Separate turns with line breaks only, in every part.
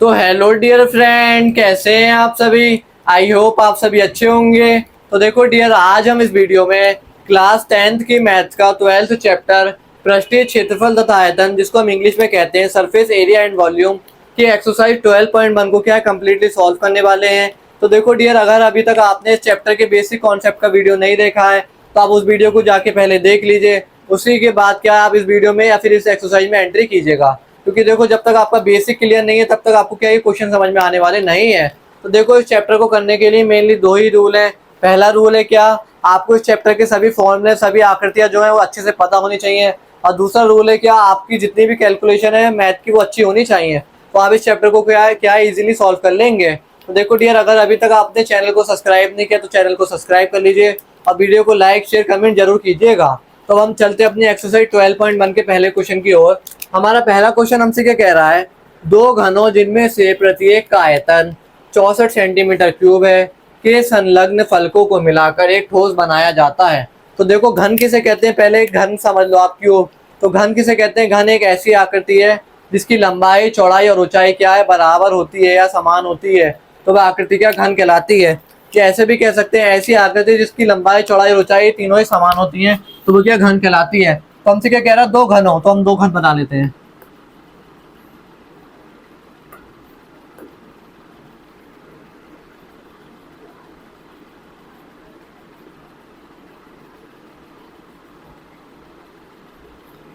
तो hello dear friend, कैसे हैं आप सभी। आई होप आप सभी अच्छे होंगे। तो देखो डियर, आज हम इस वीडियो में क्लास 10th की मैथ्स का 12th चैप्टर पृष्ठीय क्षेत्रफल तथा आयतन, जिसको हम इंग्लिश में कहते हैं सरफेस एरिया एंड वॉल्यूम, की एक्सरसाइज 12.1 को क्या कम्प्लीटली सॉल्व करने वाले हैं। तो देखो डियर, अगर अभी तक आपने इस चैप्टर के बेसिक कॉन्सेप्ट का वीडियो नहीं देखा है तो आप उस वीडियो को जाके पहले देख लीजिए। उसी के बाद क्या आप इस वीडियो में या फिर इस एक्सरसाइज में एंट्री कीजिएगा, क्योंकि देखो जब तक आपका बेसिक क्लियर नहीं है तब तक आपको क्या ये क्वेश्चन समझ में आने वाले नहीं है। तो देखो, इस चैप्टर को करने के लिए मेनली दो ही रूल है। पहला रूल है क्या, आपको इस चैप्टर के सभी फॉर्मूले, सभी आकृतियां जो है वो अच्छे से पता होनी चाहिए। और दूसरा रूल है क्या, आपकी जितनी भी कैलकुलेशन है मैथ की वो अच्छी होनी चाहिए, तो आप इस चैप्टर को क्या इजीली सॉल्व कर लेंगे। तो देखो डियर, अगर अभी तक आपने चैनल को सब्सक्राइब नहीं किया तो चैनल को सब्सक्राइब कर लीजिए और वीडियो को लाइक शेयर कमेंट जरूर कीजिएगा। तो हम चलते अपनी एक्सरसाइज 12.1 के पहले क्वेश्चन की ओर। हमारा पहला क्वेश्चन हमसे क्या कह रहा है, दो घनों जिनमें से प्रत्येक का आयतन 64 सेंटीमीटर क्यूब है के संलग्न फलकों को मिलाकर एक ठोस बनाया जाता है। तो देखो, घन किसे कहते हैं, पहले घन समझ लो आप, क्यूब। तो घन किसे कहते हैं, घन एक ऐसी आकृति है जिसकी लंबाई चौड़ाई और ऊंचाई क्या है, बराबर होती है या समान होती है, तो वह आकृति क्या घन कहलाती है। कि ऐसे भी कह सकते हैं, ऐसी आकृति जिसकी लंबाई चौड़ाई और ऊंचाई तीनों ही समान होती है, तो वो क्या घन कहलाती है। तो हमसे क्या कह रहा है, दो घन हो, तो हम दो घन बना लेते हैं।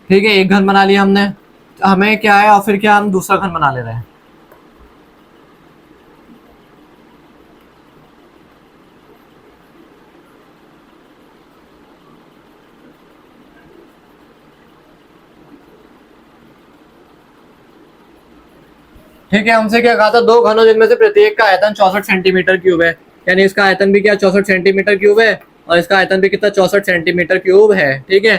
ठीक है, एक घन बना लिया हमने। हमें क्या है, और फिर क्या हम दूसरा घन बना ले रहे हैं। ठीक है, हमसे क्या कहा था, दो घनों जिनमें से प्रत्येक का आयतन 64 सेंटीमीटर क्यूब है, यानी इसका आयतन भी क्या 64 सेंटीमीटर क्यूब है और इसका आयतन भी कितना 64 सेंटीमीटर क्यूब है। ठीक है,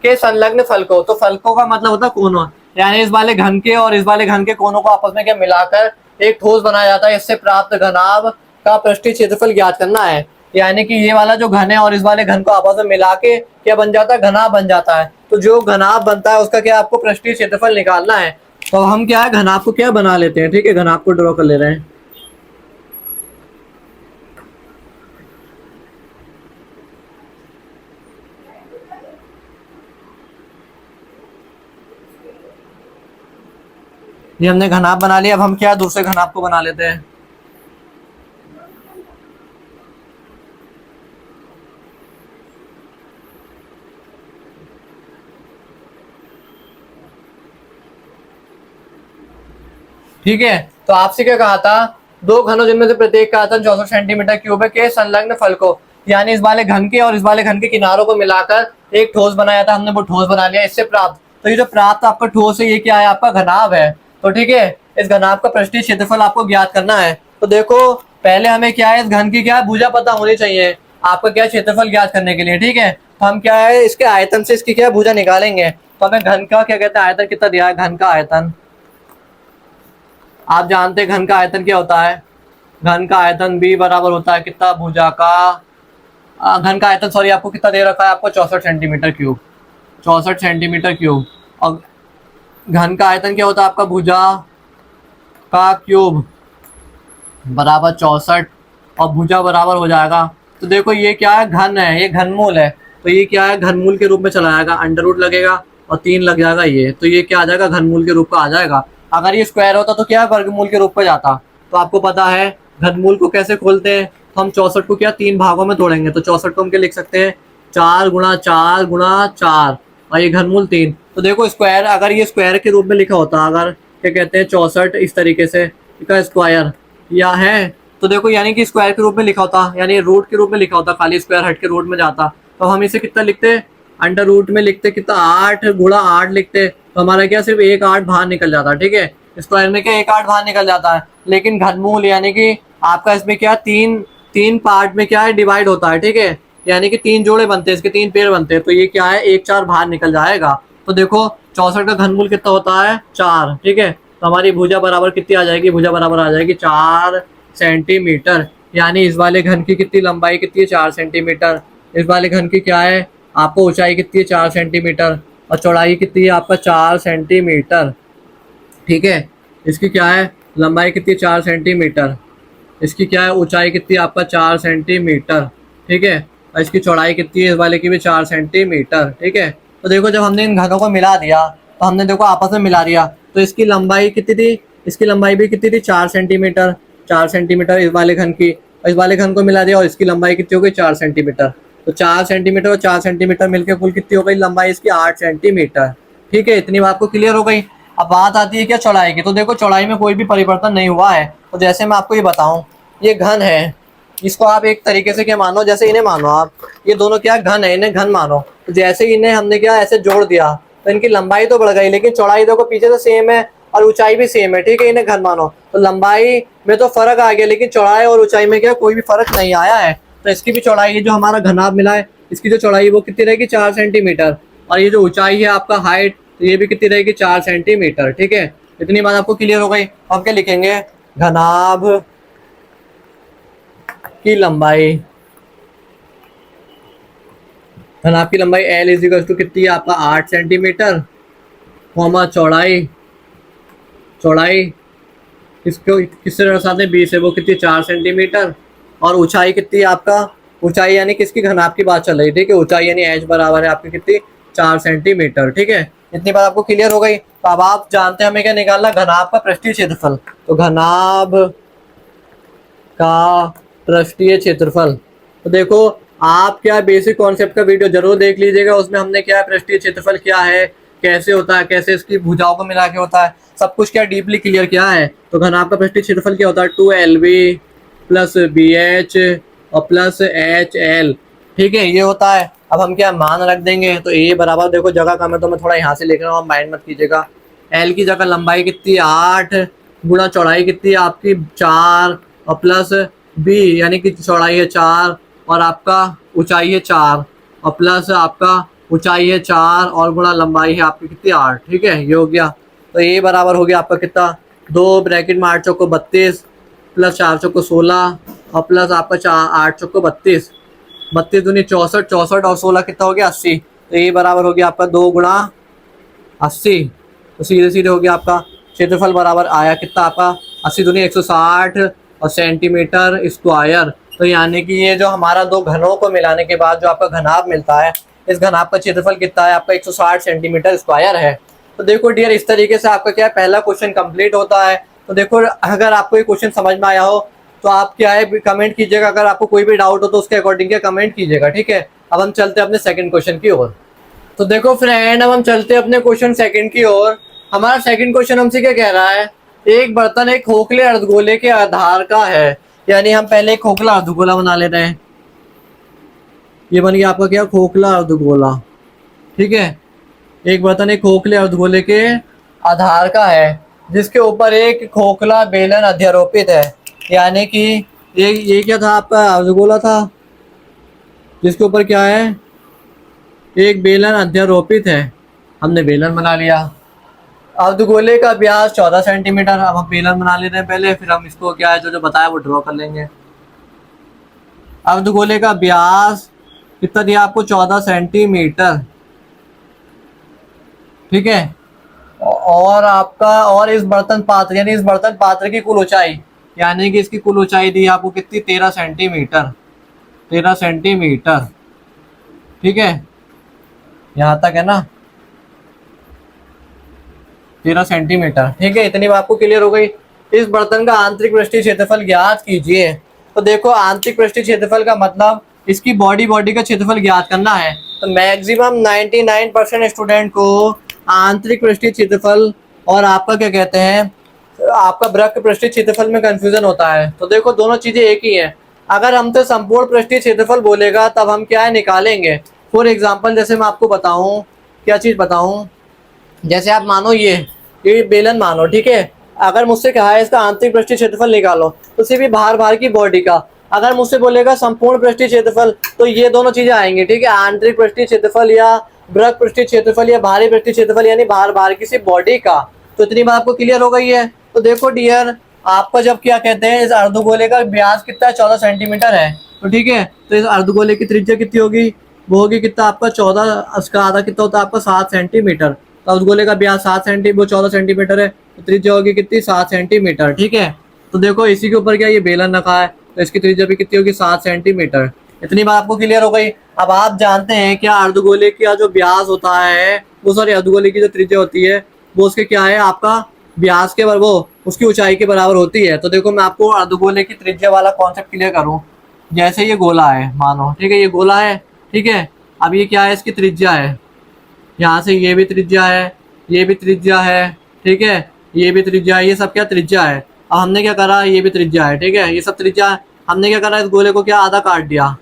के संलग्न फलकों, तो फलकों का मतलब होता है कोनों, यानी इस वाले घन के और इस वाले घन के कोनों को आपस में क्या मिलाकर एक ठोस बनाया जाता है। इससे प्राप्त घनाभ का पृष्ठीय क्षेत्रफल ज्ञात करना है। यानी कि ये वाला जो घन है और इस वाले घन को आपस में मिला के क्या बन जाता है, घनाभ बन जाता है। तो जो घनाभ बनता है उसका क्या आपको पृष्ठीय क्षेत्रफल निकालना है। तो हम क्या है, घनाभ को क्या बना लेते हैं। ठीक है, घनाभ को ड्रॉ कर ले रहे हैं। ये हमने घनाभ बना लिया। अब हम क्या दूसरे घनाभ को बना लेते हैं। ठीक है, तो आपसे क्या कहा था, दो घनों जिनमें से प्रत्येक का आयतन 64 सेंटीमीटर क्यूब है के संलग्न फलकों, यानी इस वाले घन के और इस वाले घन के किनारों को मिलाकर एक ठोस बनाया था। हमने वो ठोस बना लिया। इससे प्राप्त, तो ये जो प्राप्त आपका ठोस है ये क्या है, आपका घनाभ है। तो ठीक है, इस घनाभ का पृष्ठीय क्षेत्रफल आपको ज्ञात करना है। तो देखो, पहले हमें क्या है, इस घन की क्या भुजा पता होनी चाहिए आपका क्या क्षेत्रफल ज्ञात करने के लिए। ठीक है, तो हम क्या है, इसके आयतन से इसकी क्या भुजा निकालेंगे। तो हमें घन का क्या कहते हैं, आयतन कितना दिया है, घन का आयतन आप जानते हैं घन का आयतन क्या होता है। घन का आयतन b बराबर होता है कितना, भुजा का घन का आयतन, सॉरी, आपको कितना दे रखा है, आपको 64 सेंटीमीटर क्यूब, 64 सेंटीमीटर क्यूब। और घन का आयतन क्या होता है आपका, भुजा का क्यूब बराबर 64, और भुजा बराबर हो जाएगा। तो देखो ये क्या है, घन है, ये घनमूल है, तो ये क्या है, घनमूल के रूप में चला जाएगा। अंडर रूट लगेगा और 3 लग जाएगा ये, तो ये क्या आ जाएगा, घनमूल के रूप का आ जाएगा। अगर ये स्क्वायर होता तो क्या वर्गमूल के रूप में जाता। तो आपको पता है घनमूल को कैसे खोलते हैं, तो हम 64 को क्या 3 भागों में तोड़ेंगे। तो 64 को हम क्या लिख सकते हैं, 4 गुणा 4 गुणा 4, और ये घनमूल 3। तो देखो स्क्वायर, अगर ये स्क्वायर के रूप में लिखा होता, अगर क्या कहते हैं 64 इस तरीके से इसका स्क्वायर या है, तो देखो यानी कि स्क्वायर के रूप में लिखा होता, यानी रूट के रूप में लिखा होता, खाली स्क्वायर हट के रूट में जाता, तो हम इसे कितना लिखते, अंडर रूट में लिखते कितना, 8 गुणा 8 लिखते, तो हमारा क्या सिर्फ एक 8 बाहर निकल जाता। ठीक है, स्क्वायर में क्या एक 8 बाहर निकल जाता है। लेकिन घनमूल यानी कि आपका इसमें क्या तीन तीन पार्ट में क्या है, डिवाइड होता है। ठीक है, यानी कि 3 जोड़े बनते हैं, इसके 3 पेड़ बनते हैं, तो ये क्या है, 1 4 बाहर निकल जाएगा। तो देखो 64 का घनमूल कितना होता है, 4। ठीक है, तो हमारी भुजा बराबर कितनी आ जाएगी, भुजा बराबर आ जाएगी 4 सेंटीमीटर। यानी इस वाले घन की कितनी लंबाई कितनी है, 4 सेंटीमीटर। इस वाले घन की क्या है, आपको ऊंचाई कितनी है, 4 सेंटीमीटर, और चौड़ाई कितनी है आपका, 4 सेंटीमीटर। ठीक है, इसकी क्या है, लंबाई कितनी 4 सेंटीमीटर, इसकी क्या है ऊंचाई कितनी आपका 4 सेंटीमीटर, ठीक है, और इसकी चौड़ाई कितनी है इस वाले की भी 4 सेंटीमीटर, ठीक है। तो देखो जब हमने इन घनों को मिला दिया तो हमने देखो आपस में मिला दिया, तो इसकी लंबाई कितनी थी, इसकी लंबाई भी कितनी थी 4 सेंटीमीटर, 4 सेंटीमीटर इस वाले घन की, और इस वाले घन को मिला दिया और इसकी लंबाई कितनी हो गई 4 सेंटीमीटर। तो 4 सेंटीमीटर और 4 सेंटीमीटर मिलकर कुल कितनी हो गई लंबाई इसकी 8 सेंटीमीटर, ठीक है। इतनी बात को क्लियर हो गई। अब बात आती है क्या चौड़ाई की, तो देखो चौड़ाई में कोई भी परिवर्तन नहीं हुआ है। तो जैसे मैं आपको ये बताऊं, ये घन है, इसको आप एक तरीके से क्या मानो, जैसे इन्हें मानो आप, ये दोनों क्या घन है, इन्हें घन मानो। तो जैसे इन्हें हमने क्या ऐसे जोड़ दिया तो इनकी लंबाई तो बढ़ गई, लेकिन चौड़ाई देखो पीछे से सेम है और ऊंचाई भी सेम है, ठीक है, इन्हें घन मानो। तो लंबाई में तो फर्क आ गया, लेकिन चौड़ाई और ऊंचाई में क्या कोई भी फर्क नहीं आया है। तो इसकी भी चौड़ाई, ये जो हमारा घनाभ मिला है, इसकी जो चौड़ाई वो कितनी रहेगी 4 सेंटीमीटर, और ये जो ऊंचाई है आपका हाइट, तो ये भी कितनी रहेगी 4 सेंटीमीटर, ठीक है। इतनी बात आपको क्लियर हो गई। अब क्या लिखेंगे, घनाभ की लंबाई, घनाभ की लंबाई L इज इक्वल टू कितनी है आपका 8 सेंटीमीटर, कॉमा चौड़ाई, चौड़ाई इसको किससे दर्शाते हैं 20 है, वो कितनी 4 सेंटीमीटर, और ऊंचाई कितनी है आपका, ऊंचाई यानी किसकी घनाभ की बात चल रही है, ठीक है, ऊंचाई यानी H बराबर है आपकी कितनी 4 सेंटीमीटर, ठीक है। इतनी बात आपको क्लियर हो गई। तो अब आप जानते हैं हमें क्या निकालना, घनाभ का पृष्ठीय क्षेत्रफल। तो घनाभ का पृष्ठीय क्षेत्रफल, तो देखो आप क्या बेसिक कॉन्सेप्ट का वीडियो जरूर देख लीजिएगा, उसमें हमने क्या है पृष्ठीय क्षेत्रफल क्या है, कैसे होता है, कैसे इसकी भुजाओं को मिला के होता है, सब कुछ क्या डीपली क्लियर किया है। तो घनाभ का पृष्ठीय क्षेत्रफल क्या होता है 2LV प्लस BH और प्लस HL, ठीक है, ये होता है। अब हम क्या मान रख देंगे, तो ए बराबर, देखो जगह कम है तो मैं थोड़ा यहाँ से लिख रहा हूँ, माइंड मत कीजिएगा। L की जगह लंबाई कितनी 8 गुणा चौड़ाई कितनी है आपकी 4 और प्लस B यानी कि चौड़ाई है 4 और आपका ऊंचाई है 4 और प्लस आपका ऊंचाई है 4 और गुणा लंबाई है आपकी कितनी 8, ठीक है, ये हो गया। तो ये बराबर हो गया आपका कितना 2 ब्रैकेट में 8 चौको 32 प्लस 4 चौको 16 और प्लस आपका 8 चौको 32, 32 दूनी 64, 64 और 16 कितना हो गया 80। तो ये बराबर हो गया आपका 2 गुणा 80, तो सीधे सीधे हो गया आपका क्षेत्रफल बराबर आया कितना आपका 80 दूनी 160 और सेंटीमीटर स्क्वायर। तो यानी कि ये जो हमारा दो घनों को मिलाने के बाद जो आपका घनाभ मिलता है, इस घनाभ का क्षेत्रफल कितना है आपका 160 सेंटीमीटर स्क्वायर है। तो देखो डियर, इस तरीके से आपका क्या है पहला क्वेश्चन कंप्लीट होता है। तो देखो अगर आपको ये क्वेश्चन समझ में आया हो तो आप क्या है कमेंट कीजिएगा, अगर आपको कोई भी डाउट हो तो उसके अकॉर्डिंग क्या कमेंट कीजिएगा, ठीक है। अब हम चलते हैं अपने सेकंड क्वेश्चन की ओर। तो देखो फ्रेंड, अब हम चलते हैं अपने क्वेश्चन सेकंड की ओर। हमारा सेकंड क्वेश्चन हमसे क्या कह रहा है, एक बर्तन एक खोखले अर्धगोले के आधार का है, यानी हम पहले एक खोखला अर्धगोला बना लेते हैं। ये बन गया आपका क्या खोखला अर्धगोला, ठीक है। एक बर्तन एक खोखले अर्धगोले के आधार का है जिसके ऊपर एक खोखला बेलन अध्यारोपित है, यानी कि ये क्या था आपका अर्धगोला था जिसके ऊपर क्या है एक बेलन अध्यारोपित है। हमने बेलन बना लिया। अर्धगोले का व्यास 14 सेंटीमीटर। अब हम बेलन बना लेते हैं पहले, फिर हम इसको क्या है जो बताया वो ड्रॉ कर लेंगे। अर्धगोले का व्यास कितना दिया आपको 14 सेंटीमीटर, ठीक है। और आपका और इस बर्तन पात्र यानी इस बर्तन पात्र की कुल ऊंचाई, यानी कि इसकी कुल ऊंचाई दी आपको कितनी 13 सेंटीमीटर, 13 सेंटीमीटर, ठीक है, यहाँ तक है ना 13 सेंटीमीटर, ठीक है। इतनी बात आपको क्लियर हो गई। इस बर्तन का आंतरिक पृष्ठीय क्षेत्रफल ज्ञात कीजिए। तो देखो आंतरिक पृष्ठीय क्षेत्रफल का मतलब इसकी बॉडी का क्षेत्रफल ज्ञात करना है। तो मैक्सिमम 99% स्टूडेंट को आंतरिक पृष्ठीय क्षेत्रफल और आपका क्या कहते हैं आपका बृहत पृष्ठीय क्षेत्रफल में कंफ्यूजन होता है। तो देखो दोनों चीजें एक ही है। अगर हमसे संपूर्ण पृष्ठीय क्षेत्रफल बोलेगा तब हम क्या है निकालेंगे। फॉर एग्जाम्पल जैसे मैं आपको बताऊं, क्या चीज बताऊं, जैसे आप मानो ये बेलन मानो, ठीक है। अगर मुझसे कहा है इसका आंतरिक पृष्ठीय क्षेत्रफल निकालो तो सिर्फ बाहर की बॉडी का। अगर मुझसे बोलेगा संपूर्ण पृष्ठीय क्षेत्रफल तो ये दोनों चीजें आएंगी, ठीक है। आंतरिक पृष्ठीय क्षेत्रफल या बृहत पृष्ठीय क्षेत्रफल या बाहरी पृष्ठीय क्षेत्रफल यानी बाहर की सिर्फ बॉडी का। तो इतनी बात आपको क्लियर हो गई है। तो देखो डियर, आपका जब क्या कहते हैं इस अर्धगोले का व्यास कितना है 14 सेंटीमीटर है, तो ठीक है। तो इस अर्धगोले की त्रिज्या कितनी होगी, वो होगी कितना आपका 14, उसका आधा कितना होता है आपका 7 सेंटीमीटर। तो अर्धगोले का व्यास 7 सेंटीमीटर 14 सेंटीमीटर है, तो त्रिज्या होगी कितनी, 7 सेंटीमीटर। ठीक है, तो देखो इसी के ऊपर क्या ये बेलन रखा है, तो इसकी त्रिज्या भी कितनी होगी, 7 सेंटीमीटर। इतनी बात आपको क्लियर हो गई। अब आप जानते हैं क्या अर्धगोले का जो व्यास होता है, वो सॉरी अर्धगोले की जो त्रिज्या होती है वो उसके क्या है, आपका व्यास के वो उसकी ऊंचाई के बराबर होती है। तो देखो मैं आपको अर्धगोले की त्रिज्या वाला कॉन्सेप्ट क्लियर करूं। जैसे ये गोला है मानो, ठीक है, ये गोला है, ठीक है। अब ये क्या है, इसकी त्रिज्या है, यहाँ से ये भी त्रिज्या है, ये भी त्रिज्या है, ठीक है, ये भी त्रिज्या है, ये सब क्या त्रिज्या है। अब हमने क्या करा, ये भी त्रिज्या है, ठीक है, ये सब त्रिज्या है। हमने क्या करा, इस गोले को क्या आधा काट दिया,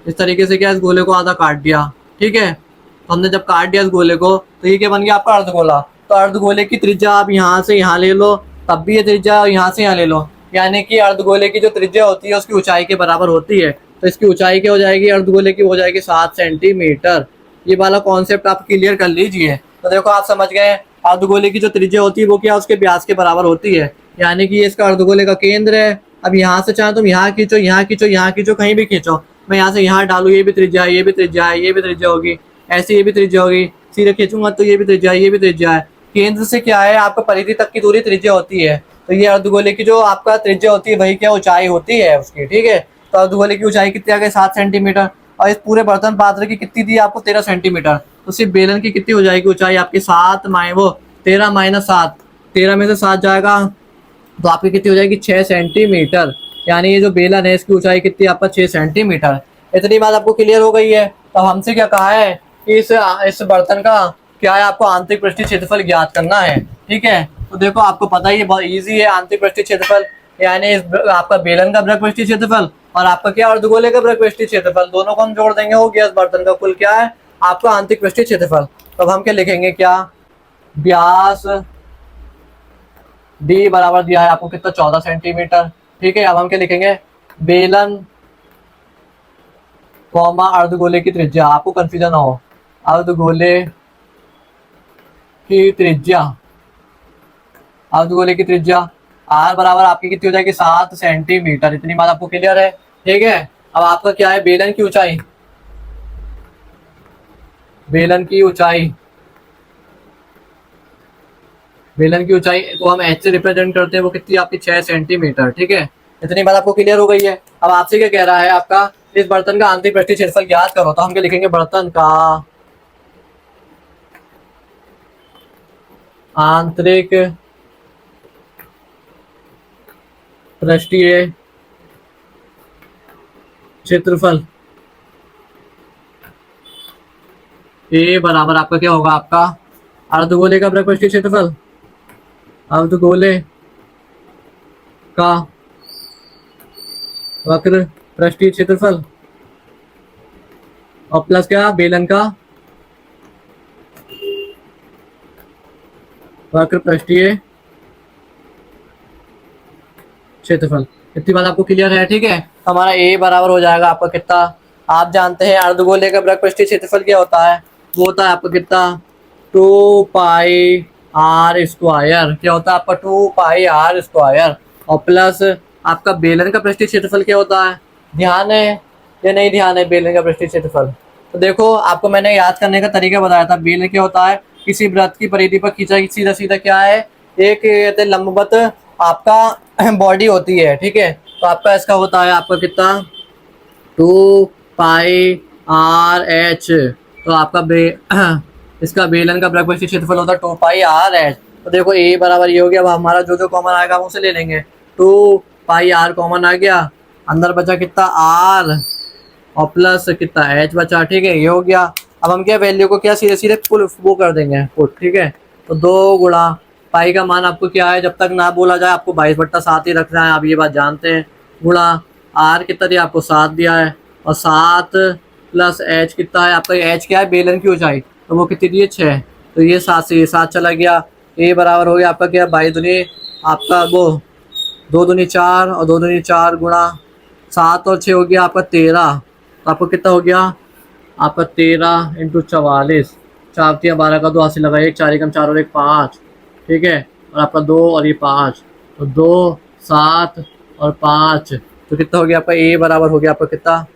इस तरीके से क्या इस गोले को आधा काट दिया, ठीक है। तो हमने जब काट दिया इस गोले को तो ये क्या बन गया, आपका अर्धगोला। तो अर्धगोले की त्रिज्या आप यहाँ से यहाँ ले लो, तब भी ये त्रिज्या यहाँ से यहाँ ले लो, यानी कि अर्धगोले की जो त्रिज्या होती है उसकी ऊंचाई के बराबर होती है। तो इसकी ऊंचाई क्या हो जाएगी, अर्धगोले की हो जाएगी 7 सेंटीमीटर। ये वाला कॉन्सेप्ट आप क्लियर कर लीजिए। तो देखो आप समझ गए, अर्धगोले की जो त्रिज्या होती है वो क्या उसके व्यास के बराबर होती है, यानी कि ये इसका अर्धगोले का केंद्र है। अब यहाँ से चाहे तुम यहाँ खींचो, यहाँ खींचो, यहाँ खींचो, कहीं भी खींचो, मैं यहाँ से यहाँ डालू, ये भी त्रिज्या है, ये भी त्रिज्या है, ये भी त्रिज्या होगी, ऐसे ये भी त्रिज्या होगी, सीधे खींचूंगा तो ये भी त्रिज्या है, ये भी त्रिज्या है। केंद्र से क्या है, आपका परिधि तक की दूरी त्रिज्या होती है। तो ये अर्धगोले की जो आपका त्रिज्या होती है वही क्या ऊंचाई होती है उसकी, ठीक है। तो अर्धगोले की ऊंचाई कितनी आ गई, 7 सेंटीमीटर। और इस पूरे बर्तन पात्र की कितनी दी आपको, 13 सेंटीमीटर। तो सिर्फ बेलन की कितनी हो जाएगी ऊंचाई आपकी, 13 माइनस 7, 13 में से 7 जाएगा तो आपकी कितनी हो जाएगी, 6 सेंटीमीटर। यानी ये जो बेलन है इसकी ऊंचाई कितनी आपका, 6 सेंटीमीटर। इतनी बात आपको क्लियर हो गई है। तो हमसे क्या कहा है कि इस बर्तन का क्या है, आपको आंतरिक पृष्ठीय क्षेत्रफल ज्ञात करना है, ठीक है। तो देखो आपको पता ही है, बहुत इजी है। आंतरिक पृष्ठीय क्षेत्रफल यानी आपका बेलन का वृत्त पृष्ठीय क्षेत्रफल और आपका क्या अर्धगोले का वृत्त पृष्ठीय क्षेत्रफल, दोनों को हम जोड़ देंगे, हो गया इस बर्तन का कुल क्या है, आपका आंतरिक पृष्ठीय क्षेत्रफल। तो अब हम क्या लिखेंगे, क्या व्यास डी बराबर दिया है आपको कितना, 14 सेंटीमीटर, ठीक है। अब हम क्या लिखेंगे, बेलन कॉमा अर्धगोले की त्रिज्या, आपको कंफ्यूजन ना हो, अर्धगोले की त्रिज्या, अर्धगोले की त्रिज्या आर बराबर आपकी कितनी हो जाएगी, 7 सेंटीमीटर। इतनी बात आपको क्लियर है, ठीक है। अब आपका क्या है, बेलन की ऊंचाई, बेलन की ऊंचाई, बेलन की ऊंचाई को हम एच से रिप्रेजेंट करते हैं, वो कितनी आपकी 6 सेंटीमीटर, ठीक है। इतनी बात आपको क्लियर हो गई है। अब आपसे क्या कह रहा है, आपका इस बर्तन का आंतरिक पृष्ठीय क्षेत्रफल ज्ञात करो। तो हम क्या लिखेंगे, बर्तन का आंतरिक पृष्ठीय क्षेत्रफल ए बराबर आपका क्या होगा, आपका अर्धगोले का वृत्त पृष्ठीय क्षेत्रफल, अर्धगोले का वक्र पृष्ठीय क्षेत्रफल और प्लस क्या, बेलन का वक्र पृष्ठीय क्षेत्रफल। इतनी बात आपको क्लियर है, ठीक है। हमारा ए बराबर हो जाएगा आपका कितना, आप जानते हैं अर्धगोले का वृत्त पृष्ठीय क्षेत्रफल क्या होता है, वो होता है आपका कितना, 2 पाई आर स्क्वायर। क्या होता है आपका, 2 पाई आर स्क्वायर और प्लस आपका बेलन का पृष्ठीय क्षेत्रफल क्या होता है, ध्यान है या नहीं ध्यान है, बेलन का पृष्ठीय क्षेत्रफल। तो देखो आपको मैंने याद करने का तरीका बताया था। बेलन क्या होता है, किसी वृत्त की परिधि पर खींचा सीधा सीधा क्या है, एक लंबवत आपका बॉडी होती है, ठीक है। तो आपका इसका होता है आपका कितना, 2 पाई आर एच। तो आपका इसका बेलन का वृत्त पृष्ठीय क्षेत्रफल होता है 2 पाई आर एच। तो देखो ए बराबर ये हो गया। अब हमारा जो जो कॉमन आएगा हम उसे ले लेंगे, 2 पाई आर कॉमन आ गया, अंदर बचा कितना आर और प्लस कितना एच बचा, ठीक है, ये हो गया। अब हम क्या वैल्यू को क्या सीधे सीधे फुल वो कर देंगे पुट, ठीक है। तो 2 गुणा पाई का मान आपको क्या है, जब तक ना बोला जाए आपको 22/7 ही रखना है, आप ये बात जानते हैं। गुणा आर कितना दिया आपको, 7 दिया है और 7 प्लस एच कितना है आपका, एच क्या है बेलन की ऊंचाई, तो वो कितनी दी है, 6। तो ये 7 से ये 7 चला गया। ए बराबर हो गया आपका क्या, 22 दूनी आपका वो 2 दूनी 4 और 2 दूनी 4 गुणा 7 और 6 हो गया आपका 13। तो आपको कितना हो गया आपका 13 × 44, 4 × 12 का 2 हाथ से लगाइए, 4 एकम 4 और 1 5, ठीक है। और आपका 2 और ये 5, तो 2 7 और 5, तो कितना हो गया आपका, ए बराबर हो गया आपका कितना,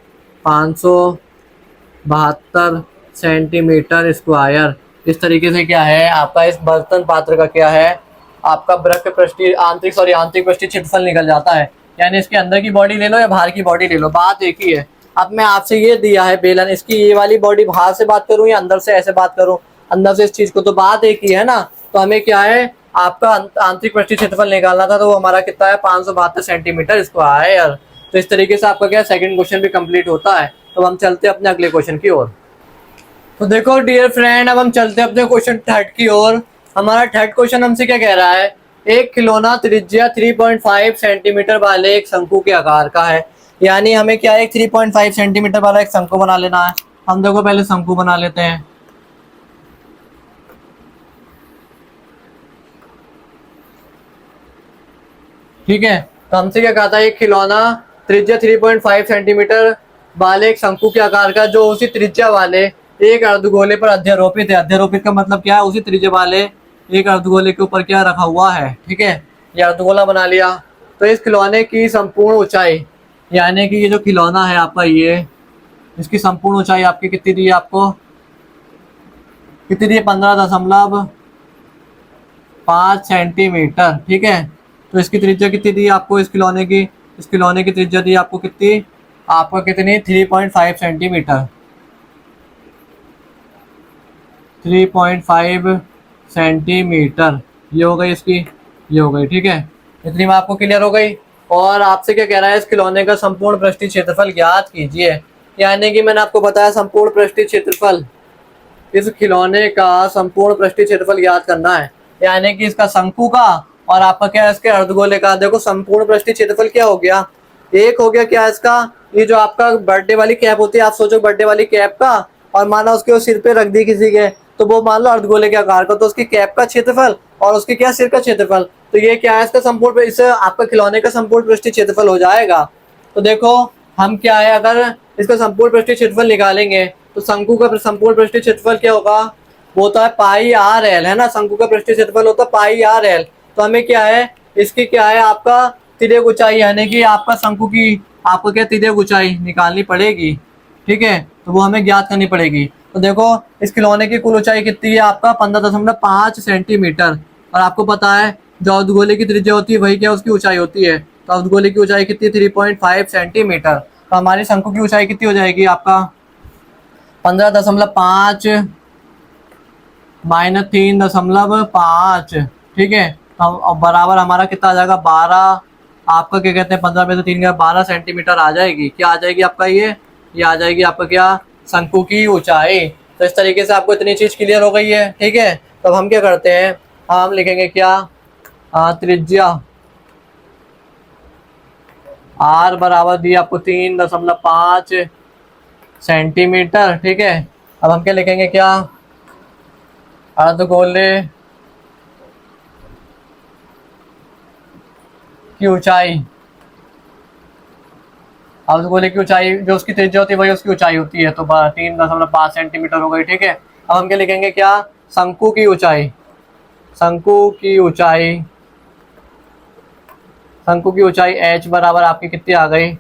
572 सेंटीमीटर स्क्वायर। इस तरीके से क्या है आपका इस बर्तन पात्र का क्या है, आपका बृहत पृष्ठीय आंतरिक पृष्ठीय क्षेत्रफल निकल जाता है। यानी इसके अंदर की बॉडी ले लो या बाहर की बॉडी ले लो, बात एक ही है। अब मैं आपसे ये दिया है बेलन, इसकी ये वाली बॉडी बाहर से बात करूं या अंदर से ऐसे बात करूं, अंदर से इस चीज को, तो बात एक ही है ना। तो हमें क्या है, आपका आंतरिक पृष्ठीय क्षेत्रफल निकालना था, तो वो हमारा कितना है 572 सेंटीमीटर स्क्वायर। तो इस तरीके से आपका क्या सेकंड क्वेश्चन भी कंप्लीट होता है। तो हम चलते हैं अपने अगले क्वेश्चन की ओर। तो देखो डियर फ्रेंड, अब हम चलते हैं अपने क्वेश्चन थर्ड की ओर। हमारा थर्ड क्वेश्चन हमसे क्या कह रहा है, एक खिलौना त्रिज्या 3.5 सेंटीमीटर वाले एक शंकु के आकार का है। यानी हमें क्या है, एक 3.5 सेंटीमीटर वाला एक शंकु बना लेना है। हम देखो पहले शंकु बना लेते हैं। ठीक है, तो हमसे क्या कहा था, एक खिलौना त्रिज्या 3.5 सेंटीमीटर वाले एक शंकु के आकार का, जो उसी त्रिज्या वाले एक अर्धगोले पर अध्यारोपित है। अध्यारोपित का मतलब क्या है, उसी त्रिज्या वाले एक अर्धगोले के ऊपर क्या रखा हुआ है। ठीक है, ये अर्धगोला बना लिया। तो इस खिलौने की संपूर्ण ऊंचाई, यानी कि ये जो खिलौना है आपका, ये इसकी संपूर्ण ऊंचाई आपकी कितनी दी है, आपको कितनी दी है, 15.5 सेंटीमीटर। ठीक है, तो इसकी त्रिज्या कितनी दी है आपको इस खिलौने की, इस खिलौने की त्रिज्या दी आपको कितनी, आपको कितनी 3.5 सेंटीमीटर, 3.5 सेंटीमीटर ये हो गई इसकी, ये हो गई। ठीक है, इतनी बात आपको क्लियर हो गई। और आपसे क्या कह रहा है, इस खिलौने का संपूर्ण पृष्ठीय क्षेत्रफल ज्ञात कीजिए। यानी कि मैंने आपको बताया संपूर्ण पृष्ठीय क्षेत्रफल, इस खिलौने का संपूर्ण पृष्ठीय क्षेत्रफल ज्ञात करना है। यानी कि इसका शंकु का और आपका क्या है, इसके अर्धगोले का। देखो संपूर्ण पृष्ठीय क्षेत्रफल क्या हो गया, एक हो गया क्या इसका, ये जो आपका बर्थडे वाली कैप होती है, आप सोचो बर्थडे वाली कैप का, और माना उसके वो सिर पे रख दी किसी के, तो वो मान लो अर्धगोले के आकार का, तो उसकी कैप का क्षेत्रफल और उसके क्या सिर का क्षेत्रफल, तो ये क्या है इसका संपूर्ण, इससे आपका खिलौने का संपूर्ण पृष्ठीय क्षेत्रफल हो जाएगा। तो देखो हम क्या है, अगर इसका संपूर्ण पृष्ठीय क्षेत्रफल निकालेंगे तो शंकु का संपूर्ण पृष्ठीय क्षेत्रफल क्या होगा, वो होता है पाई आर एल, है ना। शंकु का पृष्ठीय क्षेत्रफल होता है पाई आर एल। तो हमें क्या है, इसकी क्या है, आपका तिर्यक ऊंचाई, यानी कि आपका शंकु की आपको क्या तिर्यक ऊंचाई निकालनी पड़ेगी। ठीक है, तो वो हमें ज्ञात करनी पड़ेगी। तो देखो इस खिलौने की कुल ऊंचाई कितनी है, आपका 15.5 सेंटीमीटर। और आपको पता है जो अर्धगोले की त्रिज्या होती है वही क्या उसकी ऊंचाई होती है। तो अर्धगोले की ऊंचाई कितनी, 3.5 सेंटीमीटर। तो हमारी शंकु की ऊंचाई कितनी हो जाएगी, आपका 15.5 माइनस 3.5। ठीक है, तो बराबर हमारा कितना आ जाएगा, 12, आपका क्या कहते हैं 15 में से 3 का 12 सेंटीमीटर आ जाएगी। क्या आ जाएगी आपका, ये आ जाएगी आपका क्या, शंकु की ऊंचाई। तो इस तरीके से आपको इतनी चीज क्लियर हो गई है। ठीक है, तब हम क्या करते हैं, हम लिखेंगे क्या, त्रिज्या आर बराबर दी आपको 3.5 सेंटीमीटर। ठीक है, अब हम क्या लिखेंगे, क्या अर्धगोले की ऊंचाई, अर्धगोले की ऊंचाई जो उसकी त्रिज्या होती है वही उसकी ऊंचाई होती है, तो 3.5 सेंटीमीटर हो गई। ठीक है, अब हम क्या लिखेंगे, क्या शंकु की ऊंचाई, शंकु की ऊंचाई, शंकु की ऊंचाई h बराबर आपकी कितनी आ गई,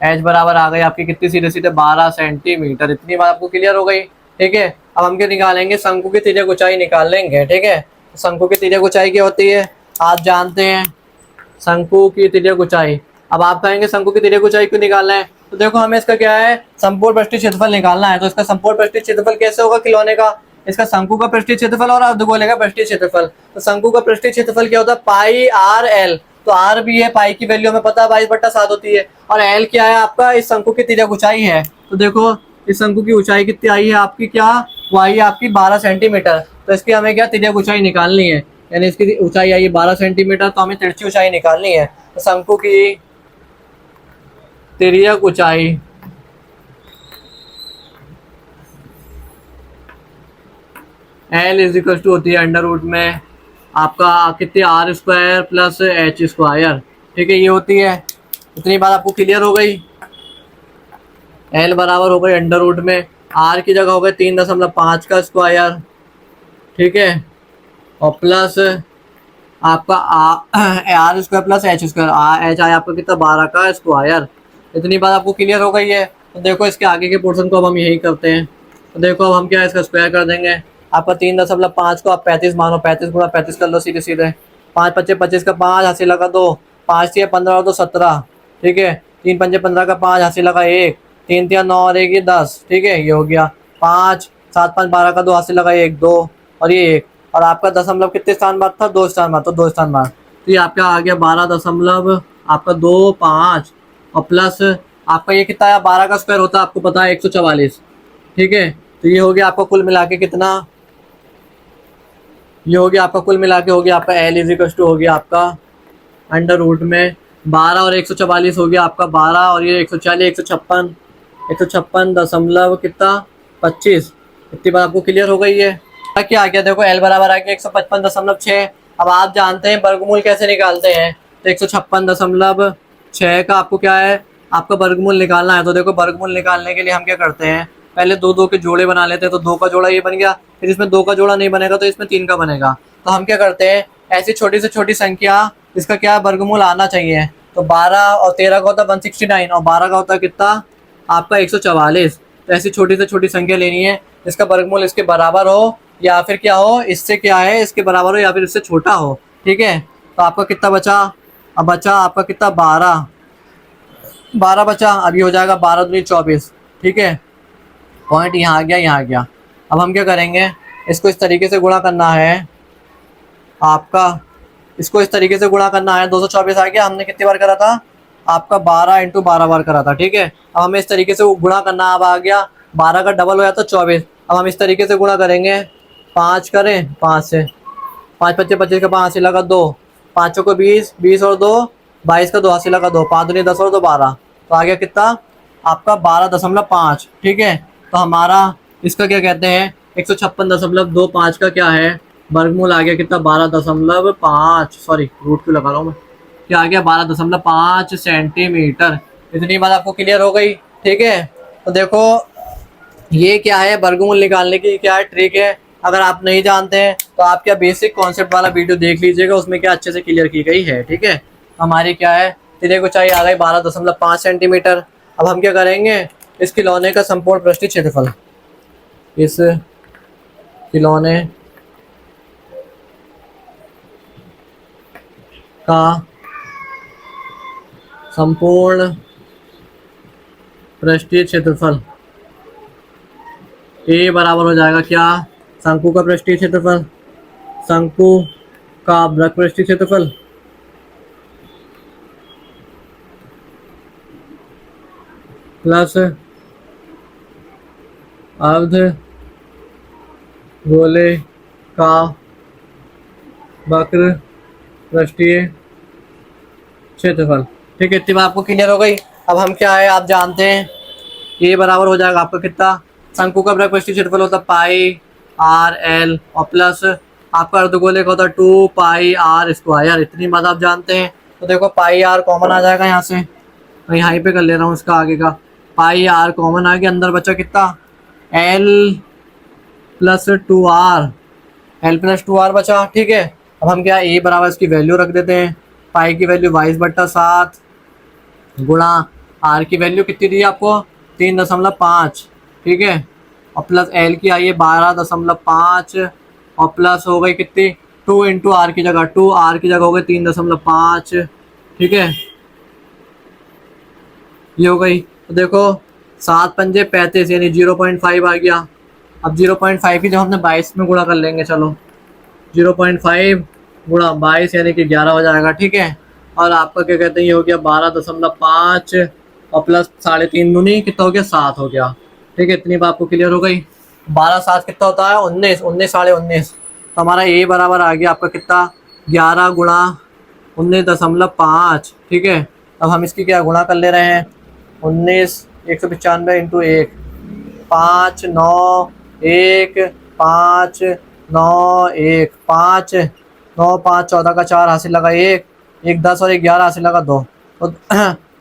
h बराबर आ गई आपकी कितनी, सीधे सीधे 12 सेंटीमीटर। इतनी बात आपको क्लियर हो गई। ठीक है, अब हम क्या निकालेंगे, शंकु की तिर्यक ऊंचाई निकाल लेंगे। ठीक है, शंकु की तिर्यक ऊंचाई क्या होती है, आप जानते हैं, शंकु की तिर्यक ऊंचाई। अब आप कहेंगे शंकु की तिर्यक ऊंचाई क्यों निकालना है, तो देखो हमें इसका क्या है, संपूर्ण पृष्ठीय क्षेत्रफल निकालना है। तो इसका संपूर्ण पृष्ठीय क्षेत्रफल कैसे होगा खिलौने का, इसका शंकु का पृष्ठीय क्षेत्रफल और अर्धगोले का पृष्ठीय क्षेत्रफल। तो शंकु का पृष्ठीय क्षेत्रफल क्या होता है, पाई आर एल। तो आर भी है, पाई की वैल्यू हमें पता है 22/7 होती है, और एल क्या है आपका, इस शंकु की तिर्यक ऊंचाई है। तो देखो इस शंकु की ऊंचाई कितनी आई है आपकी, क्या वो आई है आपकी 12 सेंटीमीटर। तो इसकी हमें क्या तिर्यक ऊंचाई निकालनी है, यानी इसकी ऊंचाई आई है 12 सेंटीमीटर, तो हमें तिरछी ऊंचाई निकालनी है। तो शंकु की तिर्यक ऊंचाई एल इज इक्वल टू होती है अंडर रूट में आपका कितनी, r square plus h square. ठीक है, ये होती है। इतनी बात आपको क्लियर हो गई। एल बराबर हो गई अंडर रूट में, आर की जगह हो गई 3.5 का स्क्वायर। ठीक है, और प्लस आपका r square plus h square, h आया आपका कितना 12 का स्क्वायर। इतनी बात आपको क्लियर हो गई है। तो देखो इसके आगे के पोर्शन को अब हम यही करते हैं। तो देखो अब हम क्या इसका स्क्वायर कर देंगे, आपका 3.5 को आप 35 मानो, 35 गुणा 35 कर लो सीधे सीधे, 5 पच्चे 25 का 5 हासिल लगा 2, 5 तिया 15 और 2 17, ठीक है। 3 पंजे 15 का 5 हासिल लगा 1, 3 तिया 9 और 1 ये 10, ठीक है। ये हो गया 5, 7 5 12 का 2 हासिल लगा 1 2 और ये 1। और आपका दशमलव कितने स्थान बाद था? 2 स्थान बाद, तो 2 स्थान बाद। तो ये आपका आ गया 12 दशमलव आपका 2 5 और प्लस आपका ये कितना आया? 12 का स्क्वायर होता है आपको पता है 144, ठीक है। तो ये हो गया आपका कुल मिला के कितना? ये हो गया आपका कुल मिला के हो गया आपका L इज टू हो गया आपका अंडर रूट में 12 और 144 हो गया आपका 12 और ये 140 156 दशमलव कितना 25। इतनी बात आपको क्लियर हो गई है। क्या आ गया देखो L बराबर आ गया 155.6। अब आप जानते हैं वर्गमूल कैसे निकालते हैं, तो 156.6 का आपको क्या है? आपका वर्गमूल निकालना है। तो देखो वर्गमूल निकालने के लिए हम क्या करते हैं, पहले दो दो के जोड़े बना लेते हैं। तो 2 का जोड़ा ये बन गया, फिर इसमें 2 का जोड़ा नहीं बनेगा तो इसमें 3 का बनेगा। तो हम क्या करते हैं, ऐसी छोटी से छोटी संख्या इसका क्या वर्गमूल आना चाहिए। तो 12 और 13 का होता है 169 और 12 का होता है कितना आपका 144। तो ऐसी छोटी से छोटी संख्या लेनी है इसका वर्गमूल इसके बराबर हो या फिर क्या हो, इससे क्या है इसके बराबर हो या फिर इससे छोटा हो, ठीक है। तो आपका कितना बचा? अब बचा आपका कितना 12 बचा। अब ये हो जाएगा 12 दूनी 24, ठीक है। पॉइंट यहाँ आ गया, यहाँ आ गया। अब हम क्या करेंगे, इसको इस तरीके से गुणा करना है आपका, इसको इस तरीके से गुणा करना है। 224 आ गया, हमने कितनी बार करा था आपका 12 × 12 बार करा था, ठीक है। अब हमें इस तरीके से गुणा करना, अब आ गया 12 का डबल हो जाता 24। अब हम इस तरीके से गुणा करेंगे, 5 करें 5 से, 5 पच्चे 25 का 5 हासिल लगा 2, 5 को 20, 20 और 2 22 का 2 हासिल लगा 2, 5 दूनी 10 और 2 12। तो आ गया कितना आपका 12.5, ठीक है। तो हमारा इसका क्या कहते हैं 156.25 का क्या है वर्गमूल आ गया कितना 12.5, सॉरी रूट क्यों लगा रहा हूँ मैं, क्या आ गया 12.5 सेंटीमीटर। इतनी बात आपको क्लियर हो गई, ठीक है। तो देखो ये क्या है वर्गमूल निकालने की क्या है ट्रिक है। अगर आप नहीं जानते हैं तो आप क्या बेसिक कॉन्सेप्ट वाला वीडियो देख लीजिएगा, उसमें क्या अच्छे से क्लियर की गई है, ठीक है। हमारी क्या है तेरे को चाहिए आ गई 12.5 सेंटीमीटर। अब हम क्या करेंगे, इस खिलौने का संपूर्ण पृष्ठीय क्षेत्रफल, इस खिलौने का संपूर्ण पृष्ठीय क्षेत्रफल ए बराबर हो जाएगा क्या, शंकु का पृष्ठीय क्षेत्रफल, शंकु का वृत्त पृष्ठीय क्षेत्रफल प्लस अर्ध गोले का वक्र पृष्ठीय क्षेत्रफल, ठीक है। इतनी बात आपको क्लियर हो गई। अब हम क्या है आप जानते हैं, ये बराबर हो जाएगा आपका कितना, शंकु का वृत्त पृष्ठीय क्षेत्रफल होता है पाई आर एल और प्लस आपका अर्धगोले का होता है 2 पाई आर स्क्वायर। इतनी बात आप जानते हैं। तो देखो पाई आर कॉमन आ जाएगा यहाँ से, मैं यहाँ पे कर ले रहा हूँ इसका आगे का, पाई आर कॉमन आ गया, अंदर बचा कितना L plus 2r, L plus 2r बचा, ठीक है। अब हम क्या ए बराबर इसकी वैल्यू रख देते हैं, पाई की वैल्यू 22/7 गुणा आर की वैल्यू कितनी दी आपको 3.5, ठीक है। और प्लस एल की आई है 12.5 और प्लस हो गई कितनी 2 × r की जगह 2r की जगह हो गई 3.5, ठीक है। ये हो गई। तो देखो 7 पंजे 35 यानी 0.5 आ गया। अब 0.5 की जब हमने 22 में गुणा कर लेंगे, चलो 0.5 गुणा 22 यानी कि 11 हो जाएगा, ठीक है। और आपका क्या कहते हैं ये हो गया 12.5 और प्लस 3.5 दूनी कितना हो गया 7 हो गया, ठीक है। इतनी बात आपको क्लियर हो गई। 12 7 कितना होता है 19, 19 19.5। तो हमारा ए बराबर आ गया आपका कितना 11 गुणा 19.5, ठीक है। अब हम इसकी क्या गुणा कर ले रहे हैं 19 195 × 1 5 9 1 5 9 1 5 9 5 14 का 4 हासिल लगा 1 1 10 और 1 11 हासिल लगा 2। तो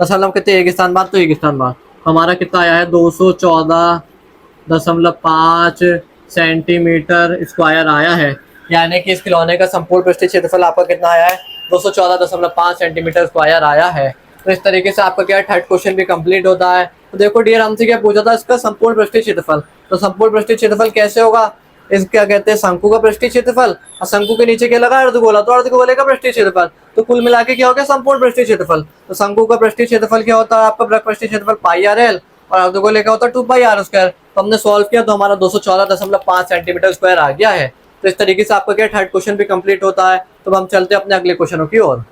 दशमलव कितने एक स्थान बाद, तो एक स्थान बाद हमारा कितना आया है 214.5 सेंटीमीटर स्क्वायर आया है। यानी कि इस खिलौने का संपूर्ण पृष्ठीय क्षेत्रफल आपका कितना आया है 214.5 सेंटीमीटर स्क्वायर आया है। तो इस तरीके से आपका क्या है थर्ड क्वेश्चन भी कंप्लीट होता है। तो देखो डियर हमसे क्या पूछा था इसका संपूर्ण पृष्ठीय क्षेत्रफल, तो संपूर्ण पृष्ठीय क्षेत्रफल कैसे होगा, इस क्या कहते हैं, शंकु का पृष्ठीय क्षेत्रफल, और शंकु के नीचे क्या लगा, अर्धगोला, तो अर्धगोले का पृष्ठीय क्षेत्रफल। तो कुल मिला के क्या हो गया, संपूर्ण पृष्ठीय क्षेत्रफल। तो शंकु का पृष्ठीय क्षेत्रफल क्या होता है आपका, वृत्त पृष्ठीय क्षेत्रफल पाई आर एल, और अर्धगोले का होता है 2 पाई आर स्क्वायर। तो हमने सॉल्व किया तो हमारा 214.5 सेंटीमीटर स्क्वायर आ गया है। तो इस तरीके से आपका क्या थर्ड क्वेश्चन भी कंप्लीट होता है। तो हम चलते हैं अपने अगले क्वेश्चनों की ओर।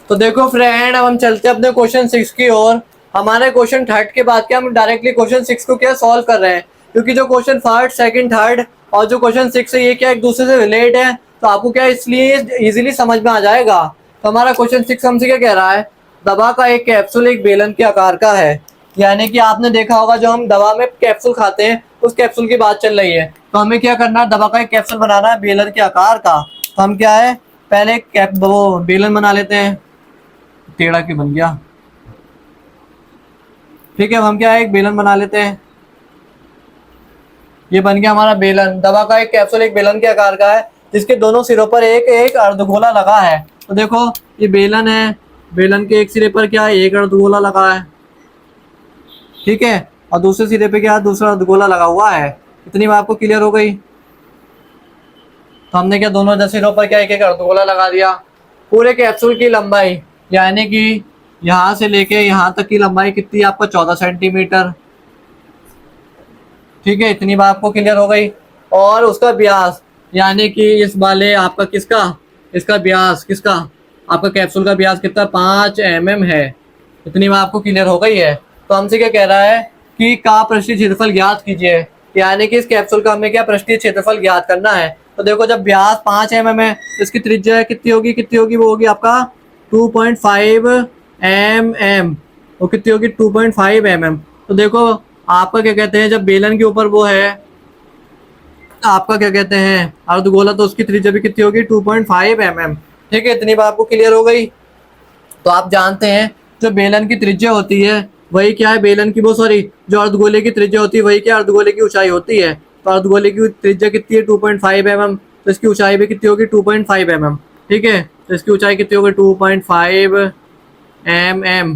तो देखो फ्रेंड, अब हम चलते हैं अपने क्वेश्चन 6 की ओर। हमारे क्वेश्चन थर्ड के बाद क्या हम डायरेक्टली क्वेश्चन 6 को क्या सॉल्व कर रहे हैं, क्योंकि जो क्वेश्चन फर्स्ट, सेकंड, थर्ड और जो क्वेश्चन 6 है ये क्या एक दूसरे से रिलेट है, तो आपको क्या इसलिए इजीली समझ में आ जाएगा। तो हमारा क्वेश्चन 6 हमसे क्या कह रहा है, दवा का एक कैप्सूल एक बेलन के आकार का है। यानी कि आपने देखा होगा जो हम दवा में कैप्सूल खाते हैं उस कैप्सूल की बात चल रही है। तो हमें क्या करना है, दवा का एक कैप्सूल बनाना है बेलन के आकार का। तो हम क्या है, पहले वो बेलन बना लेते हैं, टेढ़ा क्यों बन गया, ठीक है। अब हम क्या है, एक बेलन बना लेते हैं, ये बन गया हमारा बेलन। दवा का एक कैप्सूल एक बेलन के आकार का है जिसके दोनों सिरों पर एक एक अर्धगोला लगा है। तो देखो ये बेलन है, बेलन के एक सिरे पर क्या है, एक अर्धगोला लगा है, ठीक है, और दूसरे सिरे पे क्या है, दूसरा अर्धगोला लगा हुआ है। इतनी बात आपको क्लियर हो गई। तो हमने क्या दोनों सिरों पर क्या एक एक अर्धगोला लगा दिया। पूरे कैप्सूल की लंबाई यानी कि यहाँ से लेके यहाँ तक की लंबाई कितनी है आपको, 14 सेंटीमीटर, ठीक है। इतनी बात आपको क्लियर हो गई। और उसका व्यास यानी कि इस वाले आपका किसका, इसका व्यास किसका, आपका कैप्सूल का व्यास कितना, 5 mm है। इतनी बात आपको क्लियर हो गई है। तो हमसे क्या कह रहा है कि का पृष्ठीय क्षेत्रफल ज्ञात कीजिए, यानी कि इस कैप्सूल का हमें क्या पृष्ठीय क्षेत्रफल ज्ञात करना है। तो देखो जब व्यास 5 mm है, इसकी त्रिज्या कितनी होगी, वो होगी आपका 2.5 mm, वो कितनी होगी 2.5 mm। तो देखो आपका क्या कहते हैं, जब बेलन के ऊपर वो है आपका क्या कहते हैं अर्धगोला, तो उसकी त्रिज्या भी कितनी होगी 2.5 mm, ठीक है। इतनी बात आपको क्लियर हो गई। तो आप जानते हैं जो बेलन की त्रिज्या होती है वही क्या है, बेलन की वो सॉरी जो अर्धगोले की त्रिज्या होती है वही क्या अर्धगोले की ऊंचाई होती है। तो अर्धगोले की त्रिज्या कितनी है 2.5 mm, तो इसकी ऊंचाई भी कितनी होगी 2.5 mm, ठीक है। तो इसकी ऊंचाई कितनी होगी 2.5 mm।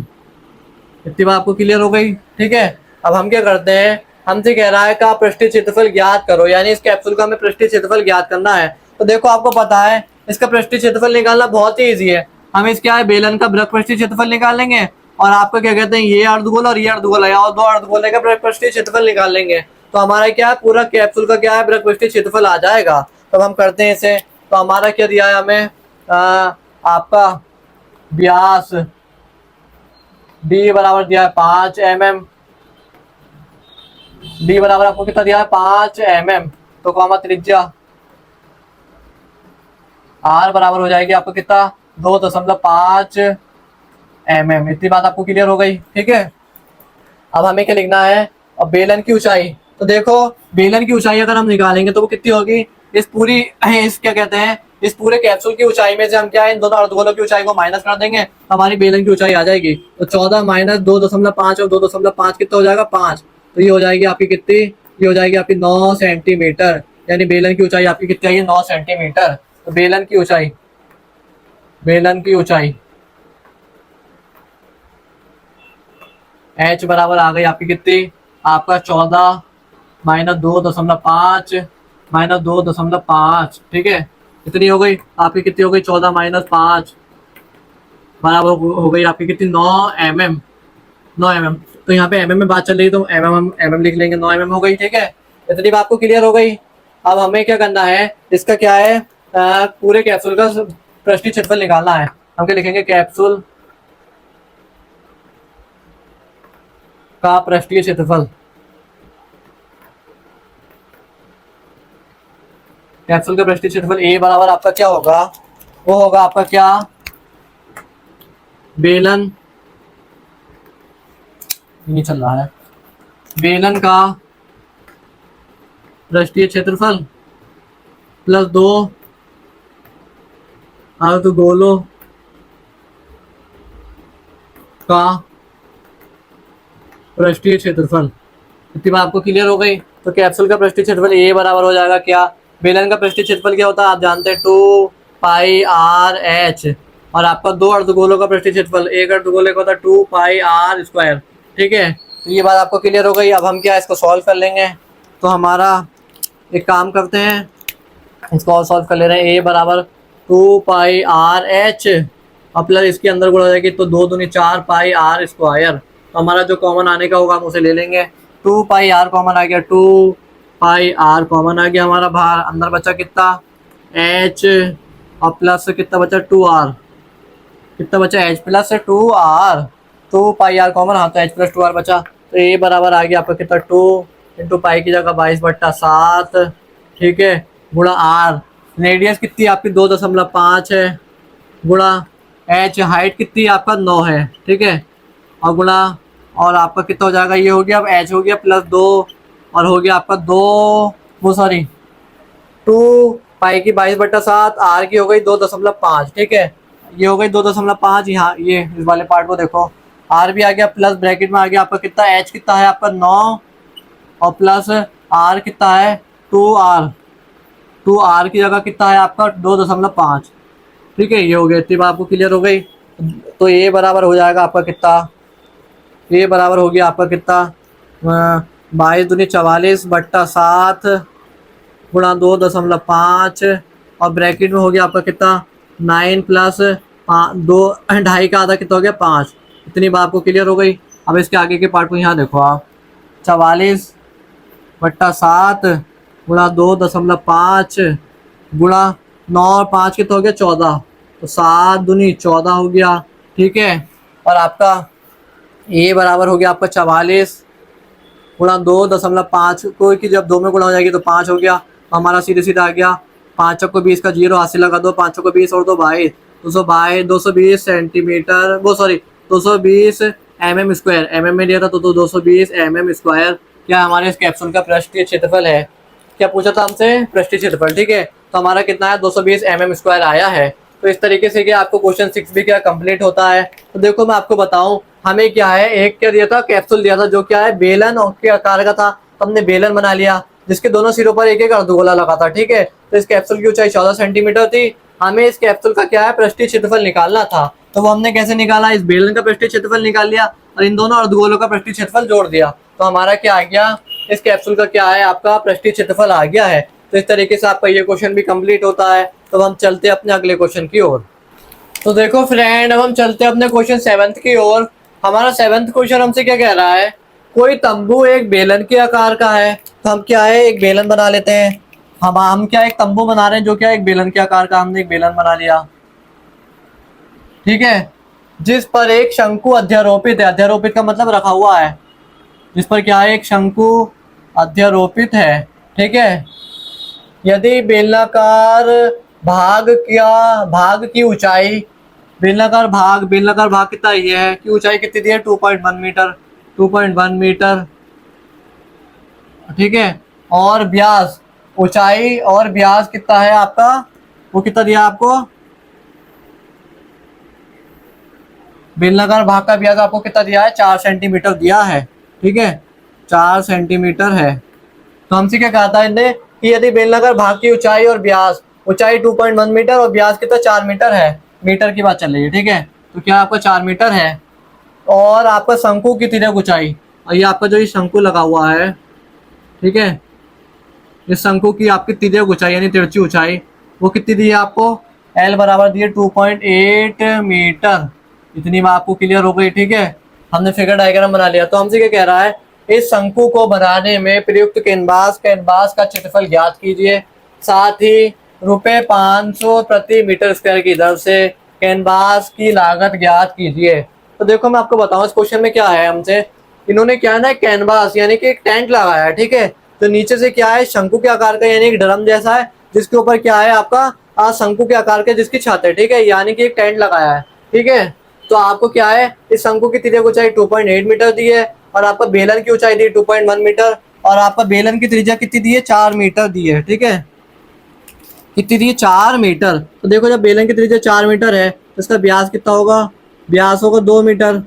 इतनी बात आपको क्लियर हो गई, ठीक है। अब हम क्या करते हैं, हमसे कह रहा है कि आप पृष्ठीय क्षेत्रफल ज्ञात करो, यानी इस कैप्सूल का हमें पृष्ठीय क्षेत्रफल ज्ञात करना है। तो देखो आपको पता है इसका पृष्ठीय क्षेत्रफल निकालना बहुत ही ईजी है। हम इस क्या है बेलन का वृत्त पृष्ठीय क्षेत्रफल निकाल लेंगे, और आपका क्या कहते हैं ये अर्धगोला और ये अर्धगोला, या दो अर्धगोले का वृत्त पृष्ठीय क्षेत्रफल निकाल लेंगे। तो हमारा क्या है पूरा कैप्सूल का क्या है वृत्त पृष्ठीय क्षेत्रफल आ जाएगा। तो हम करते हैं इसे। तो हमारा क्या दिया है हमें, आपका व्यास डी बराबर दिया है 5 mm, डी बराबर आपको कितना दिया है 5 mm। तो कॉमा त्रिज्या आर बराबर हो जाएगी आपको कितना 2.5 mm। इतनी बात आपको क्लियर हो गई, ठीक है। अब हमें क्या लिखना है, अब बेलन की ऊंचाई। तो देखो बेलन की ऊंचाई अगर हम निकालेंगे तो वो कितनी होगी, इस पूरी इस क्या कहते हैं इस पूरे कैप्सूल की ऊंचाई में से हम क्या है इन दोनों अर्धगोलों की ऊंचाई को माइनस कर देंगे, हमारी बेलन की ऊंचाई आ जाएगी। तो 14 माइनस 2.5 और 2.5 कितना हो जाएगा 5। तो ये हो जाएगी आपकी कितनी, ये हो जाएगी आपकी 9 सेंटीमीटर, यानी बेलन की ऊंचाई आपकी कितनी आई है 9 सेंटीमीटर। तो बेलन की ऊंचाई h बराबर आ गई आपकी कितनी, आपका 14 माइनस 2.5 माइनस 2.5, ठीक है। कितनी हो गई आपकी, कितनी हो गई 14 माइनस 5 बराबर हो गई आपकी कितनी 9 mm। तो यहाँ पे mm में बात चल रही है तो mm लिख लेंगे, 9 mm हो गई, ठीक है। इतनी बात आपको क्लियर हो गई। अब हमें क्या करना है, इसका क्या है पूरे कैप्सूल का पृष्ठीय क्षेत्रफल निकालना है। हम क्या लिखेंगे, कैप्सूल का पृष्ठीय क्षेत्रफल, कैप्सूल का पृष्ठीय क्षेत्रफल ए बराबर आपका क्या होगा, वो होगा आपका क्या बेलन, नहीं चल रहा है, बेलन का पृष्ठीय क्षेत्रफल प्लस 2 अर्धगोलों का पृष्ठीय क्षेत्रफल। इतनी बात आपको क्लियर हो गई। तो कैप्सूल का पृष्ठीय क्षेत्रफल ए बराबर हो जाएगा क्या, बेलन का पृष्ठीय क्षेत्रफल क्या होता है आप जानते हैं 2 पाई आर एच, और आपका 2 अर्धगोलों का पृष्ठीय क्षेत्रफल, एक अर्धगोले का होता है 2 पाई आर स्क्वायर, ठीक है। तो ये बात आपको क्लियर हो गई। अब हम क्या इसको सॉल्व कर लेंगे। तो हमारा एक काम करते हैं, इसको और सॉल्व कर ले रहे हैं। ए बराबर 2 पाई आर एच और प्लस इसके अंदर गुणा हो जाएगी तो 2 दूनी 4 पाई आर स्क्वायर। तो हमारा जो कॉमन आने का होगा हम उसे ले लेंगे। 2 पाई आर कॉमन आ गया, 2 पाई आर कॉमन आ गया हमारा बाहर। अंदर बचा कितना एच और प्लस कितना बचा 2r, कितना बचा h plus 2r। 2 pi r common, हाँ तो एच प्लस 2r बचा। तो ए बराबर आ गया आपका कितना 2 इंटू पाई की जगह 22/7, ठीक है, गुणा आर। रेडियस कितनी आपकी 2.5 है, गुणा एच हाइट कितनी आपका 9 है, ठीक है, और गुणा और आपका कितना हो जाएगा, ये हो गया अब एच हो गया प्लस 2 और हो गया आपका 2 पाई की 22/7, आर की हो गई 2.5, ठीक है, ये हो गई 2.5। यहाँ ये इस वाले पार्ट को देखो, आर भी आ गया प्लस ब्रैकेट में आ गया आपका कितना एच कितना है आपका 9 और प्लस आर कितना है 2r। 2r की जगह कितना है आपका 2.5, ठीक है, ये हो गया। इतनी बात आपको क्लियर हो गई। तो ये बराबर हो जाएगा आपका कितना, ये बराबर हो गया आपका कितना 22 दूनी 44/7 गुणा 2.5 और ब्रैकेट में हो गया आपका कितना 9 प्लस 2 2.5 का आधा कितना हो गया 5। इतनी बात आपको क्लियर हो गई। अब इसके आगे के पार्ट को यहाँ देखो आप, 44/7 गुणा 2.5 गुणा 9 और 5 कितना हो गया 14, तो 7 दूनी 14 हो गया, ठीक है। और आपका ये बराबर हो गया आपका 44 गुणा 2.5 को की जब 2 में गुणा हो जाएगी तो 5 हो गया। तो हमारा सीधे सीधा आ गया 5 को 20 का 0 हासिल लगा दो, 5 को 20 और 2 22, 220 सेंटीमीटर, वो सॉरी 220 mm स्क्वायर, mm में दिया था तो 220 mm स्क्वायर क्या हमारे इस कैप्सूल का पृष्ठीय क्षेत्रफल है। क्या पूछा था हमसे, पृष्ठीय क्षेत्रफल, ठीक है। तो हमारा कितना है 220 mm स्क्वायर आया है। तो इस तरीके से क्या आपको क्वेश्चन 6 भी क्या कंप्लीट होता है। तो देखो मैं आपको बताऊं, हमें क्या है एक क्या दिया था, कैप्सूल दिया था जो क्या है बेलन और के आकार का था। तो हमने बेलन बना लिया जिसके दोनों सिरों पर एक एक अर्धगोला लगा था, ठीक है। तो इस कैप्सूल की ऊंचाई 14 सेंटीमीटर थी। हमें इस कैप्सूल का क्या है पृष्ठीय क्षेत्रफल निकालना था। तो वो हमने कैसे निकाला, इस बेलन का पृष्ठीय क्षेत्रफल निकाल लिया और इन दोनों अर्धगोलों का पृष्ठीय क्षेत्रफल जोड़ दिया। तो हमारा क्या आ गया, इस कैप्सूल का क्या है आपका पृष्ठीय क्षेत्रफल आ गया है। तो इस तरीके से आपका ये क्वेश्चन भी कंप्लीट होता है। तो हम चलते हैं अपने अगले क्वेश्चन की ओर। तो देखो फ्रेंड, अब हम चलते हैं अपने क्वेश्चन 7th की ओर। हमारा 7th क्वेश्चन हमसे क्या कह रहा है, कोई तंबू एक बेलन के आकार का है। तो हम क्या है एक बेलन बना लेते हैं। हम क्या एक तंबू बना रहे हैं जो क्या एक बेलन के आकार का, हमने एक बेलन बना लिया, ठीक है, जिस पर एक शंकु अध्यारोपित है। अध्यारोपित का मतलब रखा हुआ है, जिस पर क्या है एक शंकु अध्यारोपित है, ठीक है। यदि बेलनाकार भाग की ऊंचाई, बेलनाकार भाग कितना ये है कि ऊंचाई कितनी दी है 2.1 मीटर, 2.1 मीटर, ठीक है। और व्यास, ऊंचाई और व्यास कितना है आपका, वो कितना दिया आपको, बेलनाकार भाग का व्यास आपको कितना दिया है 4 सेंटीमीटर दिया है, ठीक है, 4 सेंटीमीटर है। तो हमसे क्या कहा था इनने कि यदि बेलनाकार भाग की ऊंचाई और व्यास, ऊंचाई 2.1 मीटर और व्यास कितना 4 मीटर है, मीटर की बात चल रही है, ठीक है। तो क्या आपका 4 मीटर है और आपका शंकु की तिर्यक ऊंचाई, और ये आपका जो ये शंकु लगा हुआ है, ठीक है, इस शंकु की आपकी तिर्यक ऊंचाई यानी तिरछी ऊंचाई वो कितनी दी है आपको, L बराबर दी है 2.8 मीटर। इतनी बात आपको क्लियर हो गई, ठीक है। हमने फिगर डायग्राम बना लिया। तो हमसे क्या कह रहा है, इस शंकु को बनाने में प्रयुक्त कैनवास का क्षेत्रफल ज्ञात कीजिए, साथ ही ₹500 प्रति मीटर स्क्वायर की दर से कैनवास की लागत ज्ञात कीजिए। तो देखो मैं आपको बताऊं इस क्वेश्चन में क्या है, हमसे इन्होंने क्या है ना कैनवास यानी कि एक टेंट लगाया है, ठीक है। तो नीचे से क्या है शंकु के आकार का यानी एक ड्रम जैसा है, जिसके ऊपर क्या है आपका शंकु के आकार के जिसकी छत है, ठीक है, यानी कि एक टेंट लगाया है, ठीक है। तो आपको क्या है इस शंकु की तिर्यक ऊंचाई 2.8 मीटर दी है और आपका बेलन की ऊंचाई दी 2.1 मीटर और आपका बेलन की त्रिज्या कितनी दी है 4 मीटर दी है, ठीक है, कितनी दी है 4 मीटर। तो देखो जब बेलन की त्रिज्या 4 मीटर है तो इसका व्यास कितना होगा, व्यास होगा 2 मीटर,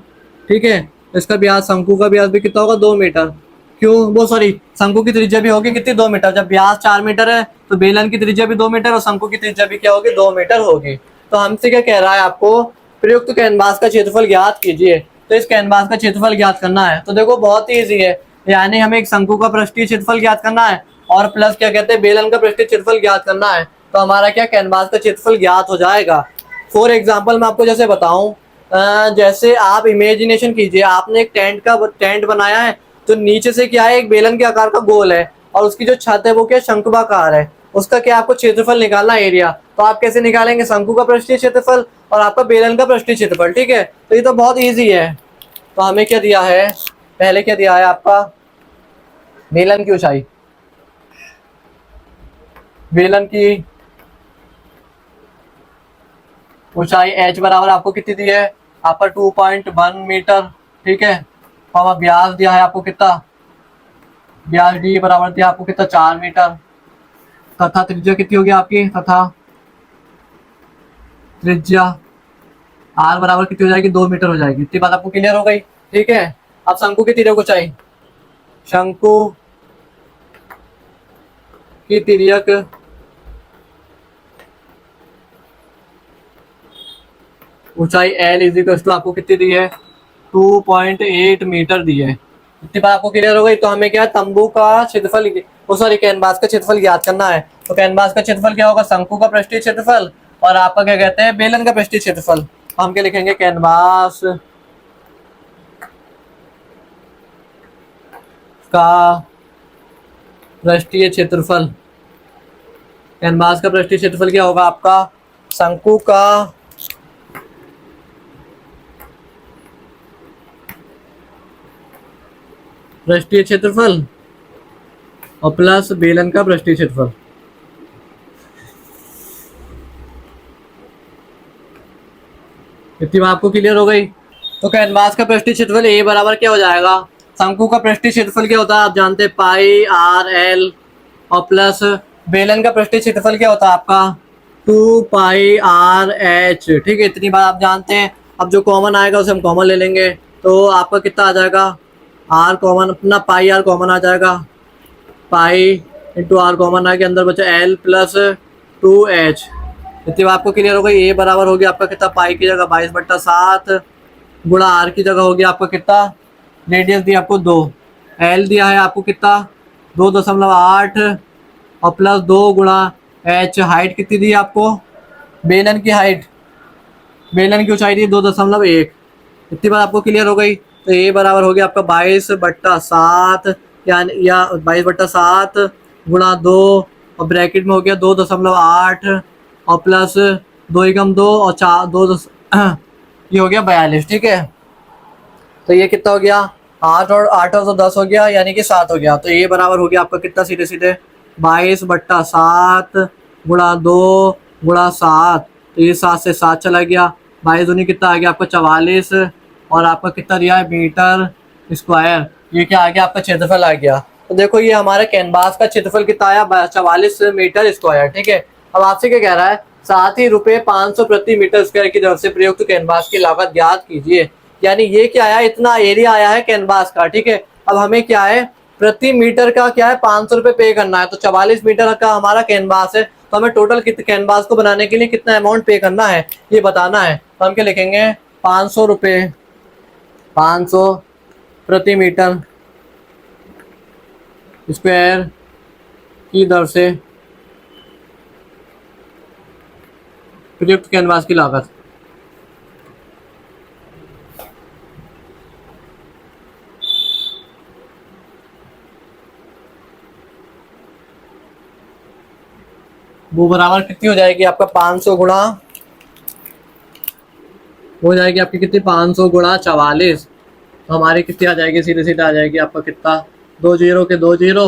ठीक है। तो इसका व्यास शंकु का व्यास भी कितना होगा 2 मीटर, क्यों वो सॉरी शंकु की त्रिज्या भी होगी कितनी 2 मीटर। जब व्यास 4 मीटर है तो बेलन की त्रिज्या भी 2 मीटर और शंकु की त्रिज्या भी क्या होगी 2 मीटर होगी। तो हमसे क्या कह रहा है आपको प्रयुक्त कैनवास का क्षेत्रफल ज्ञात कीजिए। तो इस कैनवास का क्षेत्रफल ज्ञात करना है तो देखो बहुत ही ईजी है, यानी हमें एक शंकु का पृष्ठीय क्षेत्रफल ज्ञात करना है और प्लस क्या कहते हैं बेलन का पृष्ठीय क्षेत्रफल ज्ञात करना है, तो हमारा क्या कैनवास का क्षेत्रफल ज्ञात हो जाएगा। फॉर एग्जाम्पल मैं आपको जैसे बताऊं, जैसे आप इमेजिनेशन कीजिए, आपने एक टेंट बनाया है, तो नीचे से क्या है एक बेलन के आकार का गोल है और उसकी जो छत है वो क्या शंकुआकार है, उसका क्या आपको क्षेत्रफल निकालना है, एरिया। तो आप कैसे निकालेंगे, शंकु का पृष्ठीय क्षेत्रफल और आपका बेलन का पृष्ठीय क्षेत्रफल, ठीक है। तो ये तो बहुत ईजी है। तो हमें क्या दिया है, पहले क्या दिया है आपका बेलन की ऊंचाई, बेलन की ऊंचाई h बराबर आपको कितनी दी है, आपका 2.1 मीटर, ठीक है। और व्यास दिया है आपको कितना, व्यास d बराबर दिया आपको कितना 4 मीटर, तथा त्रिज्या कितनी होगी आपकी, तथा त्रिज्या r बराबर कितनी हो जाएगी 2 मीटर हो जाएगी। इतनी बात आपको क्लियर हो गई, ठीक है। अब शंकु की तिर्यक ऊंचाई, शंकु की तिर्यक ऊंचाई L इज इक्वल टू आपको कितनी दी है 2.8 मीटर दी है। इतनी बात आपको क्लियर हो गई। तो हमें क्या है तंबू का क्षेत्रफल, सॉरी कैनवास का क्षेत्रफल ज्ञात करना है। तो कैनवास का क्षेत्रफल क्या होगा, शंकु का पृष्ठीय क्षेत्रफल और आपका क्या कहते हैं बेलन का पृष्ठीय क्षेत्रफल। हम क्या लिखेंगे, कैनवास का पृष्ठीय क्षेत्रफल, कैनवास का पृष्ठीय क्षेत्रफल क्या होगा आपका शंकु का पृष्ठीय क्षेत्रफल और प्लस बेलन का पृष्ठीय क्षेत्रफल। इतनी बात आपको क्लियर हो गई। तो कैनवास का पृष्ठीय क्षेत्रफल ए बराबर क्या हो जाएगा, शंकु का पृष्ठीय क्षेत्रफल क्या होता है आप जानते हैं पाई आर एल, और प्लस बेलन का पृष्ठीय क्षेत्रफल क्या होता है आपका 2 पाई आर एच, ठीक है। इतनी बात आप जानते हैं। अब जो कॉमन आएगा उसे हम कॉमन ले लेंगे, तो आपका कितना आ जाएगा आर कॉमन, अपना पाई आर कॉमन आ जाएगा, पाई इंटू आर कॉमन आ गया, अंदर बचा एल प्लस 2h। इतनी बात आपको क्लियर हो गई। ए बराबर हो गया आपका कितना पाई की जगह 22/7 गुणा आर की जगह हो गया आपका कितना, रेडियस दिया आपको 2, एल दिया है आपको कितना 2.8 और प्लस 2 गुणा एच, हाइट कितनी दी आपको, बेलन की हाइट, बेलन की ऊंचाई दी 2.1। इतनी बात आपको क्लियर हो गई। तो ए बराबर हो गया आपका 22/7 या 22/7 गुणा 2 और ब्रैकेट में हो गया 2.8 और प्लस 2 एकम 2 और 4 2 ये हो गया 42, ठीक है। तो ये कितना हो गया 8 और तो 10 हो गया, यानी कि 7 हो गया। तो ये बराबर हो गया आपका कितना सीधे सीधे 22/7 गुणा 2 गुणा 7, तो ये 7 से 7 चला गया, 22 दूनी कितना आ गया आपका 44 और आपका कितना दिया है मीटर स्क्वायर। ये क्या आ गया आपका क्षेत्रफल आ गया। तो देखो ये हमारा कैनवास का क्षेत्रफल कितना आया 44 मीटर स्क्वायर, ठीक है। अब आपसे क्या कह रहा है, साथ ही रुपये 500 प्रति मीटर स्क्वायर की दर से प्रयुक्त कैनवास की लागत ज्ञात कीजिए। यानी ये क्या आया, इतना एरिया आया है कैनवास का, ठीक है। अब हमें क्या है प्रति मीटर का क्या है 500 रुपये पे करना है। तो 44 मीटर का हमारा कैनवास है, तो हमें टोटल कैनवास को बनाने के लिए कितना अमाउंट पे करना है ये बताना है। तो हम क्या लिखेंगे 500 रुपये, 500 प्रति मीटर स्क्वायर की दर से प्रयुक्त कैनवास की लागत। वो बराबर कितनी हो जाएगी आपका 500 गुणा हो जाएगी आपकी कितनी 500 गुणा 44, तो हमारी कितनी आ जाएगी सीधे सीधे आ जाएगी आपका कितना 2 जीरो के 2 जीरो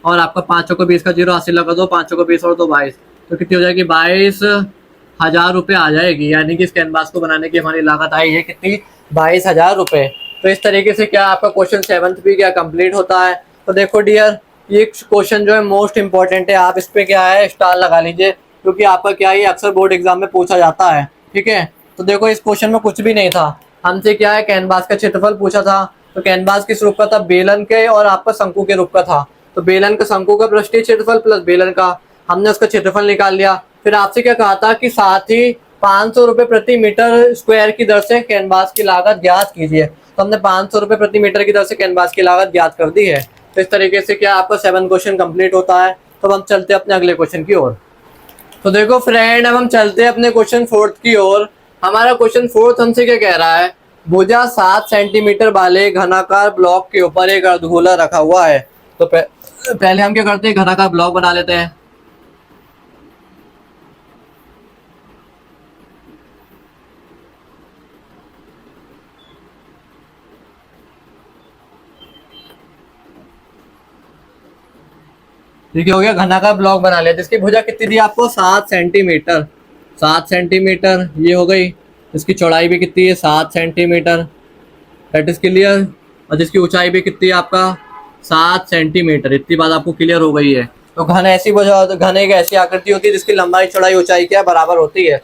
और आपका 5 को 20 का जीरो 80 लगा दो, 5 को 20 और 2 22, तो कितनी हो जाएगी 22,000 रुपये आ जाएगी। यानी कि इस कैनवास को बनाने की हमारी लागत आई है कितनी 22,000 रुपये। तो इस तरीके से क्या आपका क्वेश्चन 7th भी क्या कंप्लीट होता है। तो देखो डियर ये क्वेश्चन जो है मोस्ट इंपॉर्टेंट है, आप इस पे क्या है स्टार लगा लीजिए, क्योंकि आपका क्या है अक्सर बोर्ड एग्जाम में पूछा जाता है, ठीक है। तो देखो इस क्वेश्चन में कुछ भी नहीं था, हमसे क्या है कैनवास का क्षेत्रफल पूछा था। तो कैनवास किस रूप का था, बेलन के और आपका शंकु के रूप का था। तो बेलन का शंकु का पृष्ठीय क्षेत्रफल प्लस बेलन का, हमने उसका क्षेत्रफल निकाल लिया। फिर आपसे क्या कहा था कि साथ ही 500 रुपये प्रति मीटर स्क्वायर की दर से कैनवास की लागत ज्ञात कीजिए। तो हमने 500 रुपये प्रति मीटर की दर से कैनवास की लागत ज्ञात कर दी है। तो इस तरीके से क्या आपका 7 क्वेश्चन कंप्लीट होता है। तो अब हम चलते हैं अपने अगले क्वेश्चन की ओर। तो देखो फ्रेंड, अब हम चलते हैं अपने क्वेश्चन 4 की ओर। हमारा क्वेश्चन 4 हमसे क्या कह रहा है, भुजा 7 सेंटीमीटर वाले घनाकार ब्लॉक के ऊपर एक अर्धगोला रखा हुआ है। तो पहले हम क्या करते हैं, घनाकार ब्लॉक बना लेते हैं। ठीक हो गया, घनाकार ब्लॉक बना लिया जिसकी भुजा कितनी दी आपको, 7 सेंटीमीटर। 7 सेंटीमीटर ये हो गई। इसकी चौड़ाई भी कितनी है, 7 सेंटीमीटर। That is clear. और जिसकी ऊंचाई भी कितनी है आपका, 7 सेंटीमीटर। इतनी बात आपको क्लियर हो गई है। तो घन ऐसी भुजा, घन एक ऐसी आकृति होती है जिसकी लंबाई चौड़ाई ऊंचाई क्या बराबर होती है।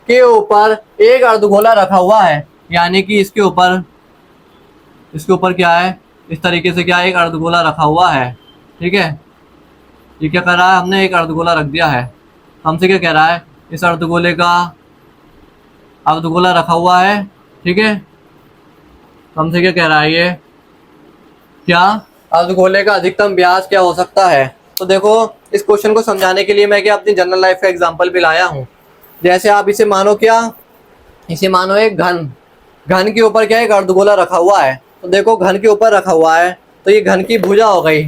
के ऊपर एक अर्धगोला रखा हुआ है, यानी कि इसके ऊपर क्या है, इस तरीके से क्या है, एक अर्धगोला रखा हुआ है। ठीक है, ये क्या कर रहा है, हमने एक अर्धगोला रख दिया है। हमसे क्या कह रहा है, इस अर्धगोले का अर्धगोला रखा हुआ है। ठीक है, हमसे क्या कह रहा है, ये क्या अर्धगोले का अधिकतम व्यास क्या हो सकता है। तो देखो, इस क्वेश्चन को समझाने के लिए मैं क्या अपनी जनरल लाइफ का एग्जांपल भी लाया हूँ। जैसे आप इसे मानो क्या, इसे मानो एक घन के ऊपर क्या एक अर्धगोला रखा हुआ है। तो देखो, घन के ऊपर रखा हुआ है तो ये घन की भुजा हो गई,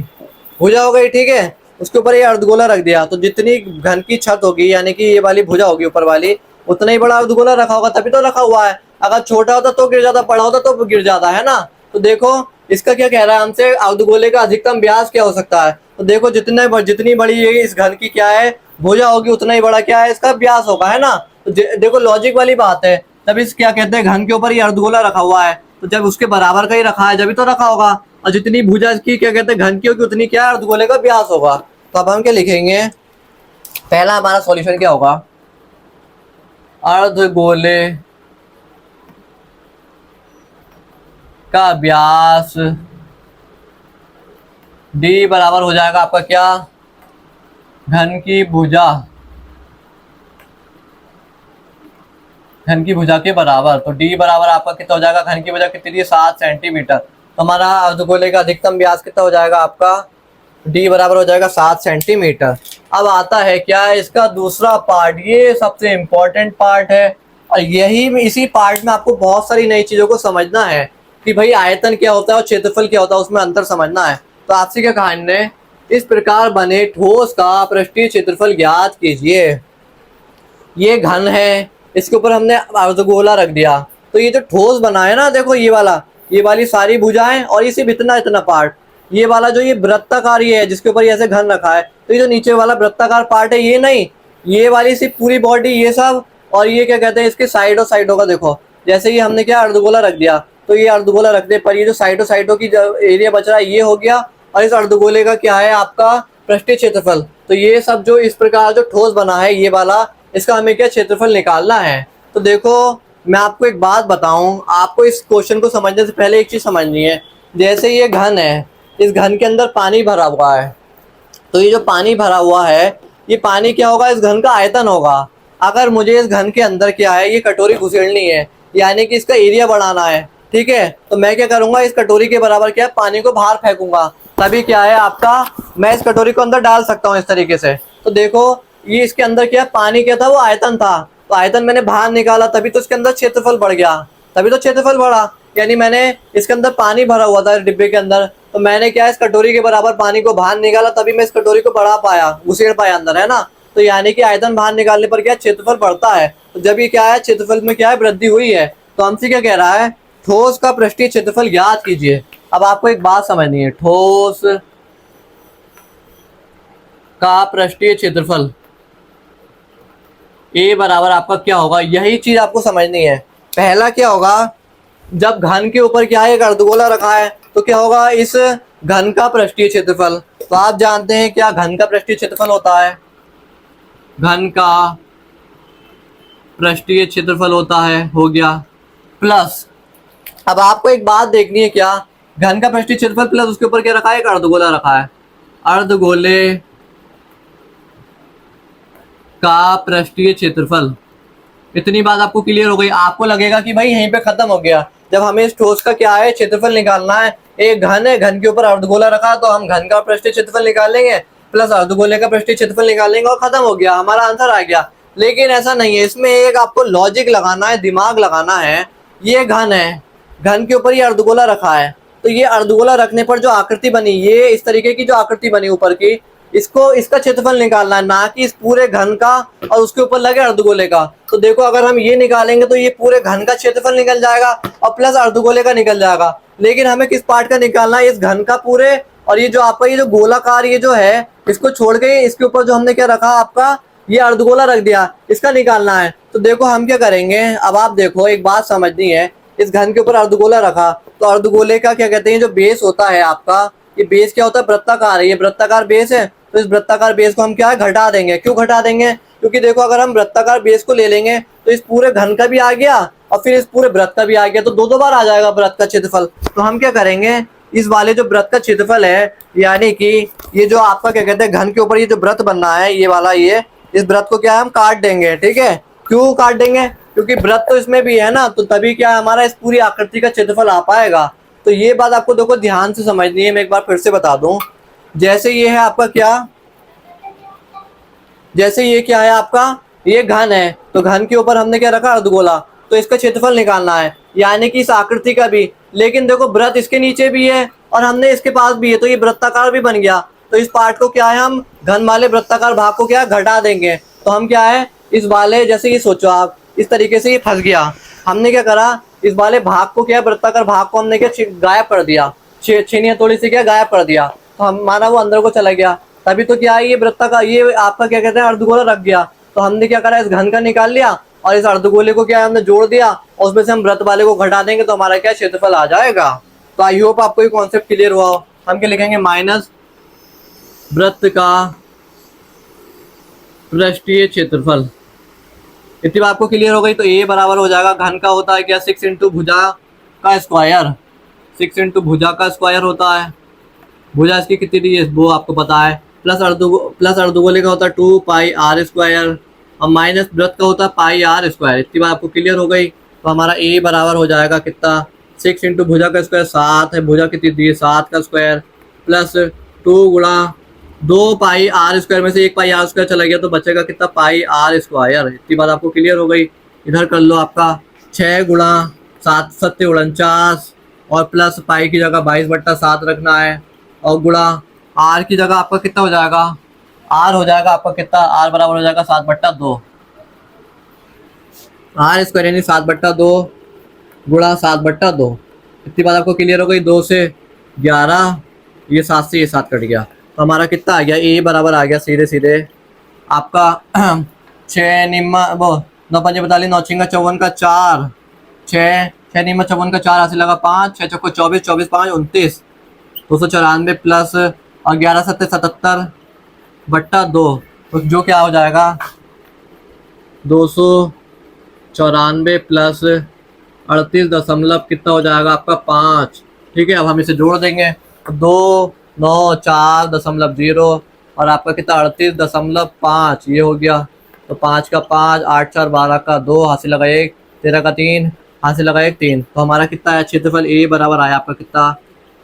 ठीक है। उसके ऊपर ये अर्धगोला रख दिया तो जितनी घन की छत होगी, यानी कि ये वाली भुजा होगी ऊपर वाली, उतना ही बड़ा अर्धगोला रखा होगा, तभी तो रखा हुआ है। अगर छोटा होता तो गिर जाता, बड़ा होता तो गिर जाता, है ना। तो देखो, इसका क्या कह रहा है हमसे, अर्धगोले का अधिकतम व्यास क्या हो सकता है। तो देखो, जितनी बड़ी ये इस घन की क्या है भुजा होगी, उतना ही बड़ा क्या है इसका व्यास होगा, है ना। तो देखो, लॉजिक वाली बात है। तब इस क्या कहते हैं, घन के ऊपर ये अर्धगोला रखा हुआ है, तो जब उसके बराबर का ही रखा है जब तो रखा होगा। और जितनी भुजा की क्या कहते हैं घन की होगी, उतनी क्या अर्धगोले का व्यास होगा। तो अब हम क्या लिखेंगे, पहला हमारा सॉल्यूशन क्या होगा, अर्धगोले का व्यास d बराबर हो जाएगा आपका क्या, घन की भुजा के बराबर। तो d बराबर आपका कितना हो जाएगा, घन की भुजा कितनी थी, 7 सेंटीमीटर। तो हमारा अर्धगोले का अधिकतम व्यास कितना हो जाएगा आपका, d बराबर हो जाएगा 7 सेंटीमीटर। अब आता है क्या, इसका दूसरा पार्ट, ये सबसे इम्पोर्टेंट पार्ट है। और इसी पार्ट में आपको बहुत सारी नई चीजों को समझना है कि भाई आयतन क्या होता है और क्षेत्रफल क्या होता है, उसमें अंतर समझना है। तो आपसे क्या कहा इनने, इस प्रकार बने ठोस का पृष्ठीय क्षेत्रफल ज्ञात कीजिए। ये घन है, इसके ऊपर हमने अर्धगोला रख दिया, तो ये जो ठोस बना है ना, देखो ये वाली सारी भुजाएं और ये सिर्फ इतना पार्ट, ये वाला जो ये वृत्ताकार ये है जिसके ऊपर ऐसे घन रखा है, तो ये जो नीचे वाला वृत्ताकार पार्ट है ये नहीं, ये वाली सिर्फ पूरी बॉडी ये सब, और ये क्या कहते हैं इसके साइडों का देखो, जैसे ये हमने क्या अर्धगोला रख दिया, तो ये अर्धगोला रखने पर ये जो साइडों की एरिया बच रहा है ये हो गया, और इस अर्धगोले का क्या है आपका पृष्ठीय क्षेत्रफल। तो ये सब जो इस प्रकार जो ठोस बना है ये वाला, इसका हमें क्या क्षेत्रफल निकालना है। तो देखो, मैं आपको एक बात बताऊं, आपको इस क्वेश्चन को समझने से पहले एक चीज समझनी है। जैसे ये घन है, इस घन के अंदर पानी भरा हुआ है, तो ये जो पानी भरा हुआ है, ये पानी क्या होगा, इस घन का आयतन होगा। अगर मुझे इस घन के अंदर क्या है, ये कटोरी घुसेड़नी है, यानी कि इसका एरिया बढ़ाना है, ठीक है, तो मैं क्या करूंगा, इस कटोरी के बराबर क्या है पानी को बाहर फेंकूंगा, तभी क्या है आपका, मैं इस कटोरी को अंदर डाल सकता हूँ इस तरीके से। तो देखो, ये इसके अंदर क्या पानी क्या था, वो आयतन था, तो आयतन मैंने बाहर निकाला, तभी तो इसके अंदर क्षेत्रफल बढ़ गया, तभी तो क्षेत्रफल बढ़ा। यानी मैंने इसके अंदर पानी भरा हुआ था डिब्बे के अंदर, तो मैंने क्या इस कटोरी के बराबर पानी को बाहर निकाला, तभी मैं इस कटोरी को बढ़ा पाया, घुसेड़ पाया अंदर, है ना। तो यानी कि आयतन बाहर निकालने पर क्या क्षेत्रफल बढ़ता है। तो जब ये क्या है, क्षेत्रफल में क्या है, वृद्धि हुई है। तो हमसे क्या कह रहा है, ठोस का पृष्ठीय क्षेत्रफल ज्ञात कीजिए। अब आपको एक बात समझनी है, ठोस का पृष्ठीय क्षेत्रफल ए बराबर आपका क्या होगा, यही चीज आपको समझनी है। पहला क्या होगा, जब घन के ऊपर क्या है एक अर्धगोला रखा है, तो क्या होगा, इस घन का पृष्ठीय क्षेत्रफल। तो आप जानते हैं क्या घन का पृष्ठीय क्षेत्रफल होता है, घन का पृष्ठीय क्षेत्रफल होता है, हो गया, प्लस अब आपको एक बात देखनी है, क्या घन का पृष्ठीय क्षेत्रफल प्लस उसके ऊपर क्या रखा है, एक अर्धगोला रखा है, अर्धगोले का पृष्ठीय क्षेत्रफल। इतनी बात आपको क्लियर हो गई। आपको लगेगा कि भाई यहीं पे खत्म हो गया, जब हमें इस ठोस का क्या है क्षेत्रफल निकालना है, एक घन है, घन के ऊपर अर्धगोला रखा, तो हम घन का पृष्ठीय क्षेत्रफल निकाल लेंगे प्लस अर्धगोले का पृष्ठीय क्षेत्रफल निकाल लेंगे और खत्म हो गया, हमारा आंसर आ गया। लेकिन ऐसा नहीं है, इसमें एक आपको लॉजिक लगाना है, दिमाग लगाना है। ये घन है, घन के ऊपर ये अर्धगोला रखा है, तो ये अर्धगोला रखने पर जो आकृति बनी, ये इस तरीके की जो आकृति बनी ऊपर की, इसको इसका क्षेत्रफल निकालना है, ना कि इस पूरे घन का और उसके ऊपर लगे अर्धगोले का। तो देखो अगर हम ये निकालेंगे तो ये पूरे घन का क्षेत्रफल निकल जाएगा और प्लस अर्धगोले का निकल जाएगा। लेकिन हमें किस पार्ट का निकालना है, इस घन का पूरे, और ये जो आपका ये जो गोलाकार ये जो है, इसको छोड़ के इसके ऊपर जो हमने क्या रखा आपका, ये अर्धगोला रख दिया, इसका निकालना है। तो देखो हम क्या करेंगे, अब आप देखो एक बात समझनी है, इस घन के ऊपर अर्धगोला रखा, तो अर्धगोले का क्या कहते हैं, जो बेस होता है आपका, ये बेस क्या होता है, वृत्ताकार है, ये वृत्ताकार बेस है। तो इस वृत्ताकार बेस को हम क्या है, घटा देंगे। क्यों घटा देंगे, क्योंकि देखो अगर हम वृत्ताकार बेस को ले लेंगे तो इस पूरे घन का भी आ गया और फिर इस पूरे वृत्त का भी आ गया, तो दो बार आ जाएगा वृत्त का क्षेत्रफल। तो हम क्या करेंगे, इस वाले जो वृत्त का क्षेत्रफल है, यानी कि ये जो आपका क्या कहते हैं, घन के ऊपर ये जो वृत्त बनना है, ये वाला, ये इस वृत्त को क्या है, हम काट देंगे। ठीक है, क्यों काट देंगे, क्योंकि वृत्त तो इसमें भी है ना, तो तभी क्या हमारा इस पूरी आकृति का क्षेत्रफल आ पाएगा। तो ये बात आपको देखो ध्यान से समझनी है, मैं एक बार फिर से बता दूं। जैसे ये है आपका क्या, जैसे ये क्या है आपका, ये घन है, तो घन के ऊपर हमने क्या रखा, अर्धगोला, तो इसका क्षेत्रफल निकालना है, यानी कि इस आकृति का भी। लेकिन देखो वृत्त इसके नीचे भी है और हमने इसके पास भी है, तो ये वृत्ताकार भी बन गया। तो इस पार्ट को क्या है, हम घन वाले वृत्ताकार भाग को क्या घटा देंगे। तो हम क्या है, इस वाले, जैसे ये सोचो आप, इस तरीके से ये फंस गया, हमने क्या करा, इस वाले भाग को क्या, वृत्ताकार भाग को हमने क्या गायब कर दिया, छीनी हथौड़ी से क्या गायब कर दिया, तो हमारा वो अंदर को चला गया। तभी तो क्या है, ये वृत्ताकार, ये आपका क्या कहते हैं, अर्धगोला रख गया। तो हमने क्या करा, इस घन का निकाल लिया और इस अर्धगोले को क्या है, हमने जोड़ दिया और उसमें से हम वृत्त वाले को घटा देंगे, तो हमारा क्या क्षेत्रफल आ जाएगा। तो आई होप आपको ये कॉन्सेप्ट क्लियर हुआ हो। हम क्या लिखेंगे, माइनस वृत्त का पृष्ठीय क्षेत्रफल। इतनी बात आपको क्लियर हो गई। तो ये बराबर हो जाएगा, घन का होता है क्या, 6 इंटू भुजा का स्क्वायर, 6 इंटू भुजा का स्क्वायर होता है। भुजा इसकी कितनी दी है वो आपको पता है, प्लस अर्धगोले का होता है 2 पाई आर स्क्वायर और माइनस वृत्त का होता है पाई आर स्क्वायर। इतनी बात आपको क्लियर हो गई। तो हमारा ए बराबर हो जाएगा कितना, 6 इंटू भुजा का स्क्वायर 7 है, भुजा कितनी दी है 7 का स्क्वायर, प्लस 2 गुणा 2 पाई आर स्क्वायर में से 1 पाई आर स्क्वायर चला गया, तो बचेगा कितना, पाई आर स्क्वायर। इतनी बात आपको क्लियर हो गई। इधर कर लो आपका 6 गुणा 7 7 49 और प्लस पाई की जगह 22/7 रखना है और गुणा आर की जगह आपका कितना हो जाएगा, आर हो जाएगा आपका कितना, आर बराबर हो जाएगा 7/2, आर स्क्वायर यानी 7/2 गुणा 7/2। इतनी बात आपको क्लियर हो गई। 2 से 11, ये 7 से ये 7 कट गया, तो हमारा कितना आ गया, ए बराबर आ गया सीधे सीधे आपका 6 निम्मा वो 9 5 42 9 6 54 का 4, 6 निम्मा 54 का 4 हासिल लगा 5, 6 चौको 24, 24 5 29, 294 प्लस और 11 7 77/2, तो जो क्या हो जाएगा 294 प्लस 38 दशमलव कितना हो जाएगा आपका 5। ठीक है, अब हम इसे जोड़ देंगे, 294.0 और आपका कितना 38.5 ये हो गया। तो 5 का 5, 8 4 12 का 2 हासिल लगा 1, 13 का 3 हासिल लगा 1 3। तो हमारा कितना है क्षेत्रफल, ए बराबर आया आपका कितना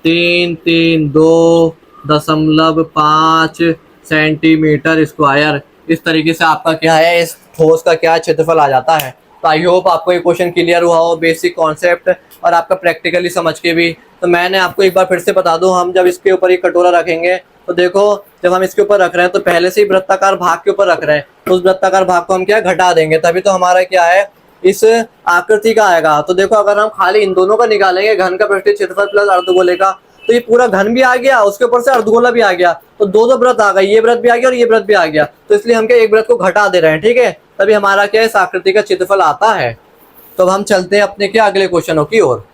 332.5 सेंटीमीटर स्क्वायर। इस तरीके से आपका क्या है, इस ठोस का क्या क्षेत्रफल आ जाता है। तो आई होप आपको ये क्वेश्चन क्लियर हुआ हो, बेसिक कॉन्सेप्ट और आपका प्रैक्टिकली समझ के भी। तो मैंने आपको एक बार फिर से बता दूं, हम जब इसके ऊपर ये कटोरा रखेंगे तो देखो जब हम इसके ऊपर रख रहे हैं तो पहले से ही वृत्ताकार भाग के ऊपर रख रहे हैं, तो उस वृत्ताकार भाग को हम क्या घटा देंगे, तभी तो हमारा क्या है इस आकृति का आएगा। तो देखो अगर हम खाली इन दोनों का निकालेंगे, घन का पृष्ठीय क्षेत्रफल प्लस अर्धगोले का, तो ये पूरा घन भी आ गया, उसके ऊपर से अर्धगोला भी आ गया, तो दो वृत्त आ गए, ये वृत्त भी आ गया और ये वृत्त भी आ गया। तो इसलिए हम क्या एक वृत्त को घटा दे रहे हैं, ठीक है, तभी हमारा क्या इस आकृति का क्षेत्रफल आता है। तो अब हम चलते हैं अपने क्या अगले क्वेश्चनों की ओर।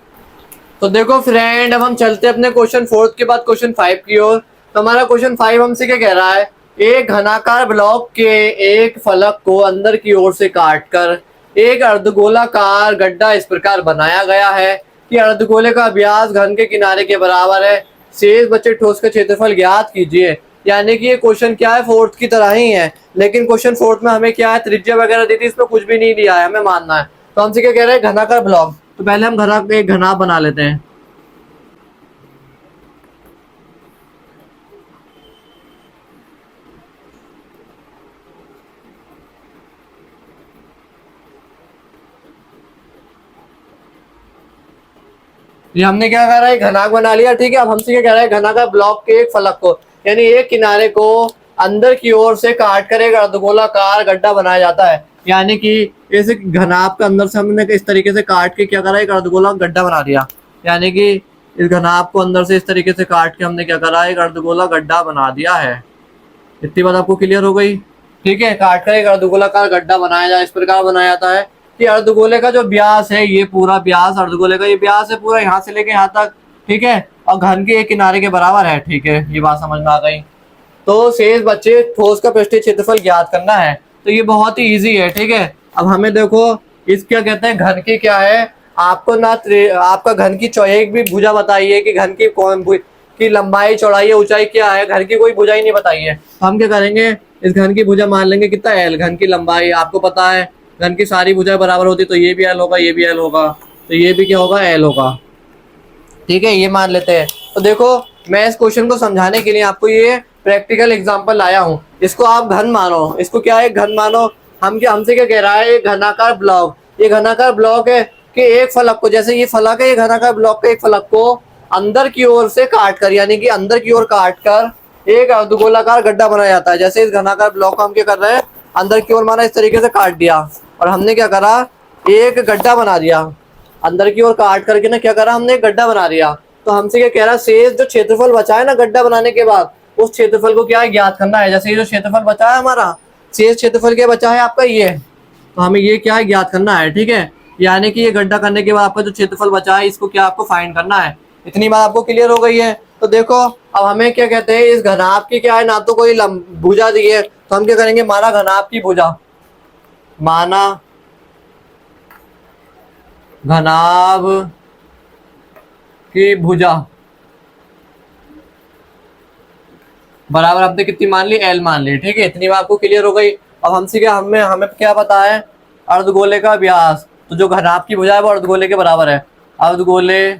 तो देखो फ्रेंड, अब हम चलते हैं अपने क्वेश्चन 4 के बाद क्वेश्चन 5 की ओर। तो हमारा क्वेश्चन 5 हमसे क्या कह रहा है, एक घनाकार ब्लॉक के एक फलक को अंदर की ओर से काटकर एक अर्धगोलाकार गड्ढा इस प्रकार बनाया गया है कि अर्धगोले का व्यास घन के किनारे के बराबर है, शेष बचे ठोस का क्षेत्रफल ज्ञात कीजिए। यानी कि ये क्वेश्चन क्या है, 4th की तरह ही है, लेकिन क्वेश्चन 4th में हमें क्या है त्रिज्या वगैरह दी थी, इसमें कुछ भी नहीं दिया है, हमें मानना है। तो हमसे क्या कह रहे हैं, घनाकार ब्लॉक। तो पहले हम एक घना बना लेते हैं। ये हमने क्या करा है, घनाक बना लिया, ठीक है। अब हमसे क्या कह रहा है, घनाकार ब्लॉक के एक फलक को, यानी एक किनारे को अंदर की ओर से काट कर एक अर्धगोलाकार गड्ढा बनाया जाता है। यानी कि इस घनाभ के अंदर से हमने इस तरीके से काट के क्या करा, एक अर्धगोला गड्ढा बना दिया। यानी कि इस घनाभ को अंदर से इस तरीके से काट के हमने क्या करा, एक अर्धगोला गड्ढा बना दिया है। इतनी बात आपको क्लियर हो गई, ठीक है। काट कर एक अर्धगोलाकार गड्ढा बनाया जाए, इस प्रकार बनाया जाता है कि अर्धगोले का जो व्यास है, ये पूरा व्यास अर्धगोले का ये व्यास है पूरा यहाँ से लेके यहाँ तक, ठीक है, और घन के एक किनारे के बराबर है, ठीक है। ये बात समझ में आ गई। तो शेष बच्चे ठोस का पृष्ठीय क्षेत्रफल ज्ञात करना है, तो ये बहुत ही इजी है, ठीक है। अब हमें देखो इस क्या कहते हैं, घन की क्या है, आपको ना आपका घन की एक भी भुजा बताइए कि घन की कौन की लंबाई चौड़ाई ऊंचाई क्या है, घन की कोई भुजा ही नहीं बताई है। तो हम क्या करेंगे, इस घन की भुजा मान लेंगे कितना एल, घन की लंबाई आपको पता है, घन की सारी भुजाएं बराबर होती, तो ये भी एल होगा, ये भी एल होगा, तो ये भी क्या होगा, एल होगा, ठीक है। ये मान लेते हैं। तो देखो मैं इस क्वेश्चन को समझाने के लिए आपको ये प्रैक्टिकल एग्जांपल लाया हूँ। इसको आप घन मानो, इसको क्या है, घन मानो। हम क्या, हमसे क्या कह रहा है, एक घनाकार ब्लॉक, ये घनाकार ब्लॉक है कि एक फलक को, जैसे ये फलक है, ये घनाकार ब्लॉक के एक फलक को अंदर की ओर से काट कर, यानी कि अंदर की ओर काट कर एक अर्धगोलाकार गड्ढा बनाया जाता है। जैसे इस घनाकार ब्लॉक को हम क्या कर रहे हैं, अंदर की ओर माना इस तरीके से काट दिया, और हमने क्या करा, एक गड्ढा बना दिया, अंदर की ओर काट करके ना क्या करा, हमने एक गड्ढा बना दिया। तो हमसे क्या कह रहा है, शेष जो क्षेत्रफल बचा है ना गड्ढा बनाने के बाद, उस क्षेत्रफल को क्या है, ज्ञात करना है। जैसे ये जो क्षेत्रफल बचा है हमारा, शेष क्षेत्रफल क्या बचा है आपका, ये, तो हमें ये क्या है, ज्ञात करना है, ठीक है। यानी कि ये गड्ढा करने के बाद आपका जो क्षेत्रफल बचा है, इसको क्या आपको फाइंड करना है। इतनी बात आपको क्लियर हो गई है। तो देखो अब हमें क्या कहते हैं, इस घनाभ की क्या है, ना तो कोई भुजा दी है, तो हम क्या करेंगे, माना घनाभ की भुजा, माना घनाभ की भुजा बराबर हमने कितनी मान ली, एल मान ली, ठीक है। इतनी बात आपको क्लियर हो गई। अब हमसे क्या, हमें हमें क्या पता है, अर्धगोले का व्यास, तो जो घनाभ की भुजा है वो अर्धगोले के बराबर है। अर्धगोले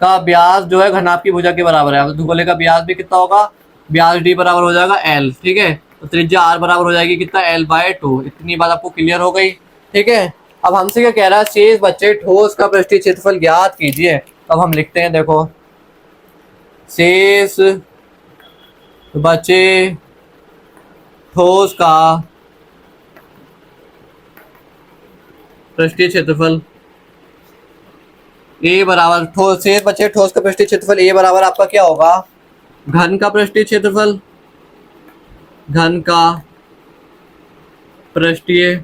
का व्यास जो है घनाभ की भुजा के बराबर है। अर्धगोले का व्यास भी कितना होगा, व्यास डी बराबर हो जाएगा एल, ठीक है। तो त्रिज्या आर बराबर हो जाएगी कितना, एल बाय 2। इतनी बात आपको क्लियर हो गई, ठीक है। अब हमसे क्या कह रहा है, शेष बच्चे ठोस का पृष्ठीय क्षेत्रफल ज्ञात कीजिए। अब हम लिखते हैं, देखो शेष बचे ठोस का पृष्ठीय क्षेत्रफल ए बराबर, ठोस शेष बचे ठोस का पृष्ठीय क्षेत्रफल ए बराबर आपका क्या होगा, घन का पृष्ठीय क्षेत्रफल, घन का पृष्ठीय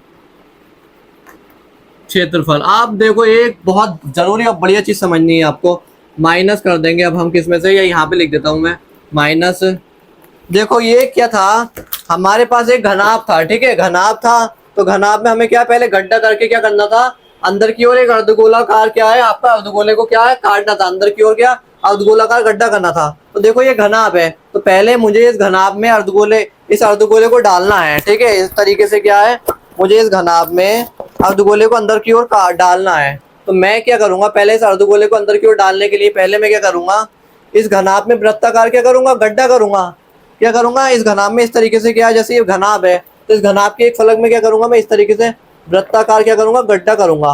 क्षेत्रफल। आप देखो एक बहुत जरूरी और बढ़िया चीज समझनी है आपको, माइनस कर देंगे अब हम किसमें से, या यहाँ पे लिख देता हूं मैं माइनस। देखो ये क्या था, हमारे पास एक घनाभ था, ठीक है, घनाभ था। तो घनाभ में हमें क्या, पहले गड्ढा करके क्या करना था, अंदर की ओर एक अर्धगोलाकार क्या है आपका, अर्धगोले को क्या है, काटना था, अंदर की ओर क्या अर्धगोलाकार गड्ढा करना था। तो देखो ये घनाभ है, तो पहले मुझे इस घनाभ में इस अर्धगोले को डालना है, ठीक है। इस तरीके से क्या है, मुझे इस घनाभ में अर्धगोले को अंदर की ओर डालना है। तो मैं क्या करूंगा, पहले इस अर्धगोले को अंदर की ओर डालने के लिए पहले मैं क्या करूंगा, इस घनाभ में वृत्ताकार क्या करूंगा, गड्ढा करूंगा। क्या करूंगा, इस घनाभ में इस तरीके से क्या है, जैसे ये घनाभ है, तो इस घनाभ के एक फलक में क्या करूंगा, मैं इस तरीके से वृत्ताकार क्या करूंगा, गड्ढा करूंगा,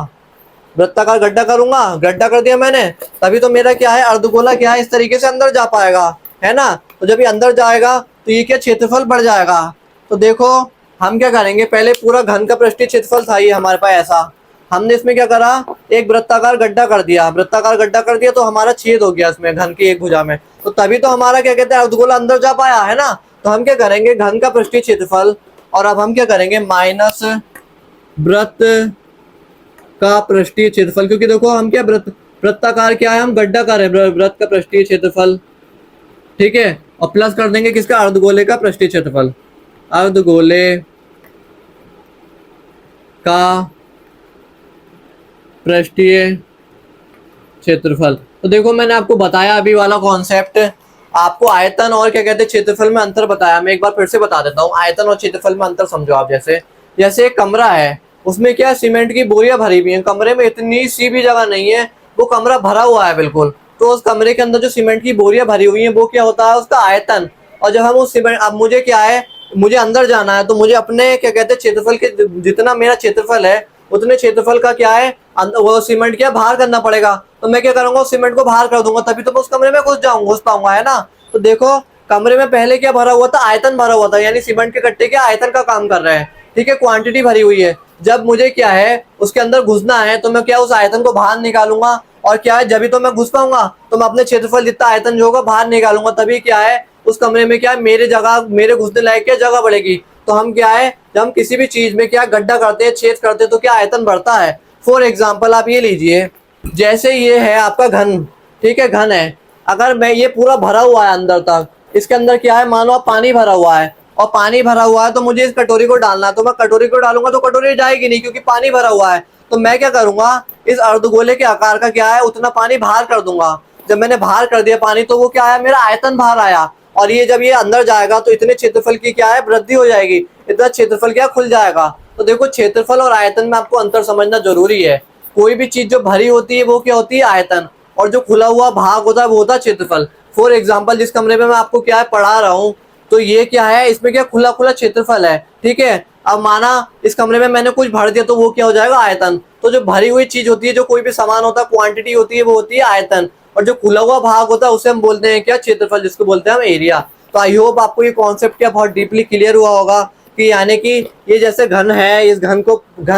वृत्ताकार गड्ढा करूंगा। गड्ढा कर दिया मैंने, तभी तो मेरा क्या है, अर्धगोला क्या है, इस तरीके से अंदर जा पाएगा, है ना। तो जब ये अंदर जाएगा तो ये क्या, क्षेत्रफल बढ़ जाएगा। तो देखो हम क्या करेंगे, पहले पूरा घन का पृष्ठीय क्षेत्रफल था ये हमारे पास ऐसा, हमने इसमें क्या करा, एक वृत्ताकार गड्ढा कर दिया, वृत्ताकार गड्ढा कर दिया, तो हमारा छेद हो गया इसमें घन की एक भुजा में। तो तभी तो हमारा क्या कहते हैं, अर्धगोला अंदर जा पाया, है ना। तो हम क्या करेंगे, घन का पृष्ठीय क्षेत्रफल, और अब हम क्या करेंगे, माइनस वृत्त का पृष्ठीय क्षेत्रफल, क्योंकि देखो हम क्या, वृत्ताकार क्या है, हम गड्ढा कर रहे हैं, वृत्त का पृष्ठीय क्षेत्रफल, ठीक है, और प्लस कर देंगे किसका, अर्धगोले का पृष्ठीय क्षेत्रफल, अर्धगोले का पृष्ठीय क्षेत्रफल। तो देखो मैंने आपको बताया अभी वाला कॉन्सेप्ट, आपको आयतन और क्या कहते हैं क्षेत्रफल में अंतर बताया। मैं एक बार फिर से बता देता हूँ, आयतन और क्षेत्रफल में अंतर समझो आप। जैसे एक कमरा है, उसमें क्या सीमेंट की बोरियां भरी हुई हैं, कमरे में इतनी सी भी जगह नहीं है, वो कमरा भरा हुआ है बिल्कुल। तो उस कमरे के अंदर जो सीमेंट की बोरियां भरी हुई हैं, वो क्या होता है, उसका आयतन। और जब हम उस सीमेंट, अब मुझे क्या है, मुझे अंदर जाना है, तो मुझे अपने क्या कहते हैं क्षेत्रफल के, जितना मेरा क्षेत्रफल है उतने क्षेत्रफल का क्या है वो सीमेंट क्या बाहर करना पड़ेगा। तो मैं क्या करूंगा, उस सीमेंट को बाहर कर दूंगा, तभी तो मैं उस कमरे में घुस पाऊंगा, है ना। तो देखो कमरे में पहले क्या भरा हुआ था, आयतन भरा हुआ था, यानी सीमेंट के कट्टे क्या आयतन का काम कर रहे हैं, ठीक है, क्वांटिटी भरी हुई है। जब मुझे क्या है उसके अंदर घुसना है तो मैं क्या उस आयतन को बाहर निकालूंगा, और क्या है जब भी तो मैं घुस पाऊंगा, तो मैं अपने क्षेत्रफल जितना आयतन जो होगा बाहर निकालूंगा, तभी क्या है उस कमरे में क्या है मेरे घुसने लायक क्या जगह बढ़ेगी। तो हम क्या है जब हम किसी भी चीज में क्या गड्ढा करते हैं, छेद करते हैं, तो क्या आयतन बढ़ता है। फॉर एग्जाम्पल आप ये लीजिए, जैसे ये है आपका घन, ठीक है, घन है, अगर मैं ये पूरा भरा हुआ है अंदर तक, इसके अंदर क्या है मान लो आप पानी भरा हुआ है, और पानी भरा हुआ है तो मुझे इस कटोरी को डालना है, तो मैं कटोरी को डालूंगा तो कटोरी जाएगी नहीं क्योंकि पानी भरा हुआ है। तो मैं क्या करूंगा, इस अर्धगोले के आकार का क्या है उतना पानी बाहर कर दूंगा। जब मैंने बाहर कर दिया पानी तो वो क्या आया, मेरा आयतन बाहर आया, और ये जब ये अंदर जाएगा तो इतने क्षेत्रफल की क्या है वृद्धि हो जाएगी, इतना क्षेत्रफल क्या खुल जाएगा। तो देखो क्षेत्रफल और आयतन में आपको अंतर समझना जरूरी है। कोई भी चीज जो भरी होती है वो क्या होती है आयतन, और जो खुला हुआ भाग होता है वो होता है क्षेत्रफल। फॉर एग्जाम्पल जिस कमरे में मैं आपको क्या है पढ़ा रहा हूँ, तो ये क्या है इसमें क्या खुला खुला क्षेत्रफल है, ठीक है। अब माना इस कमरे में मैंने कुछ भर दिया तो वो क्या हो जाएगा आयतन। तो जो भरी हुई चीज होती है, जो कोई भी सामान होता है, क्वांटिटी होती है, वो होती है आयतन, और जो खुला हुआ भाग होता है उसे हम बोलते हैं क्या क्षेत्रफल, जिसको बोलते हैं हम एरिया। तो आई होप आपको ये कॉन्सेप्ट क्या बहुत डीपली क्लियर हुआ होगा कि यानी कि ये जैसे घन है, इस घन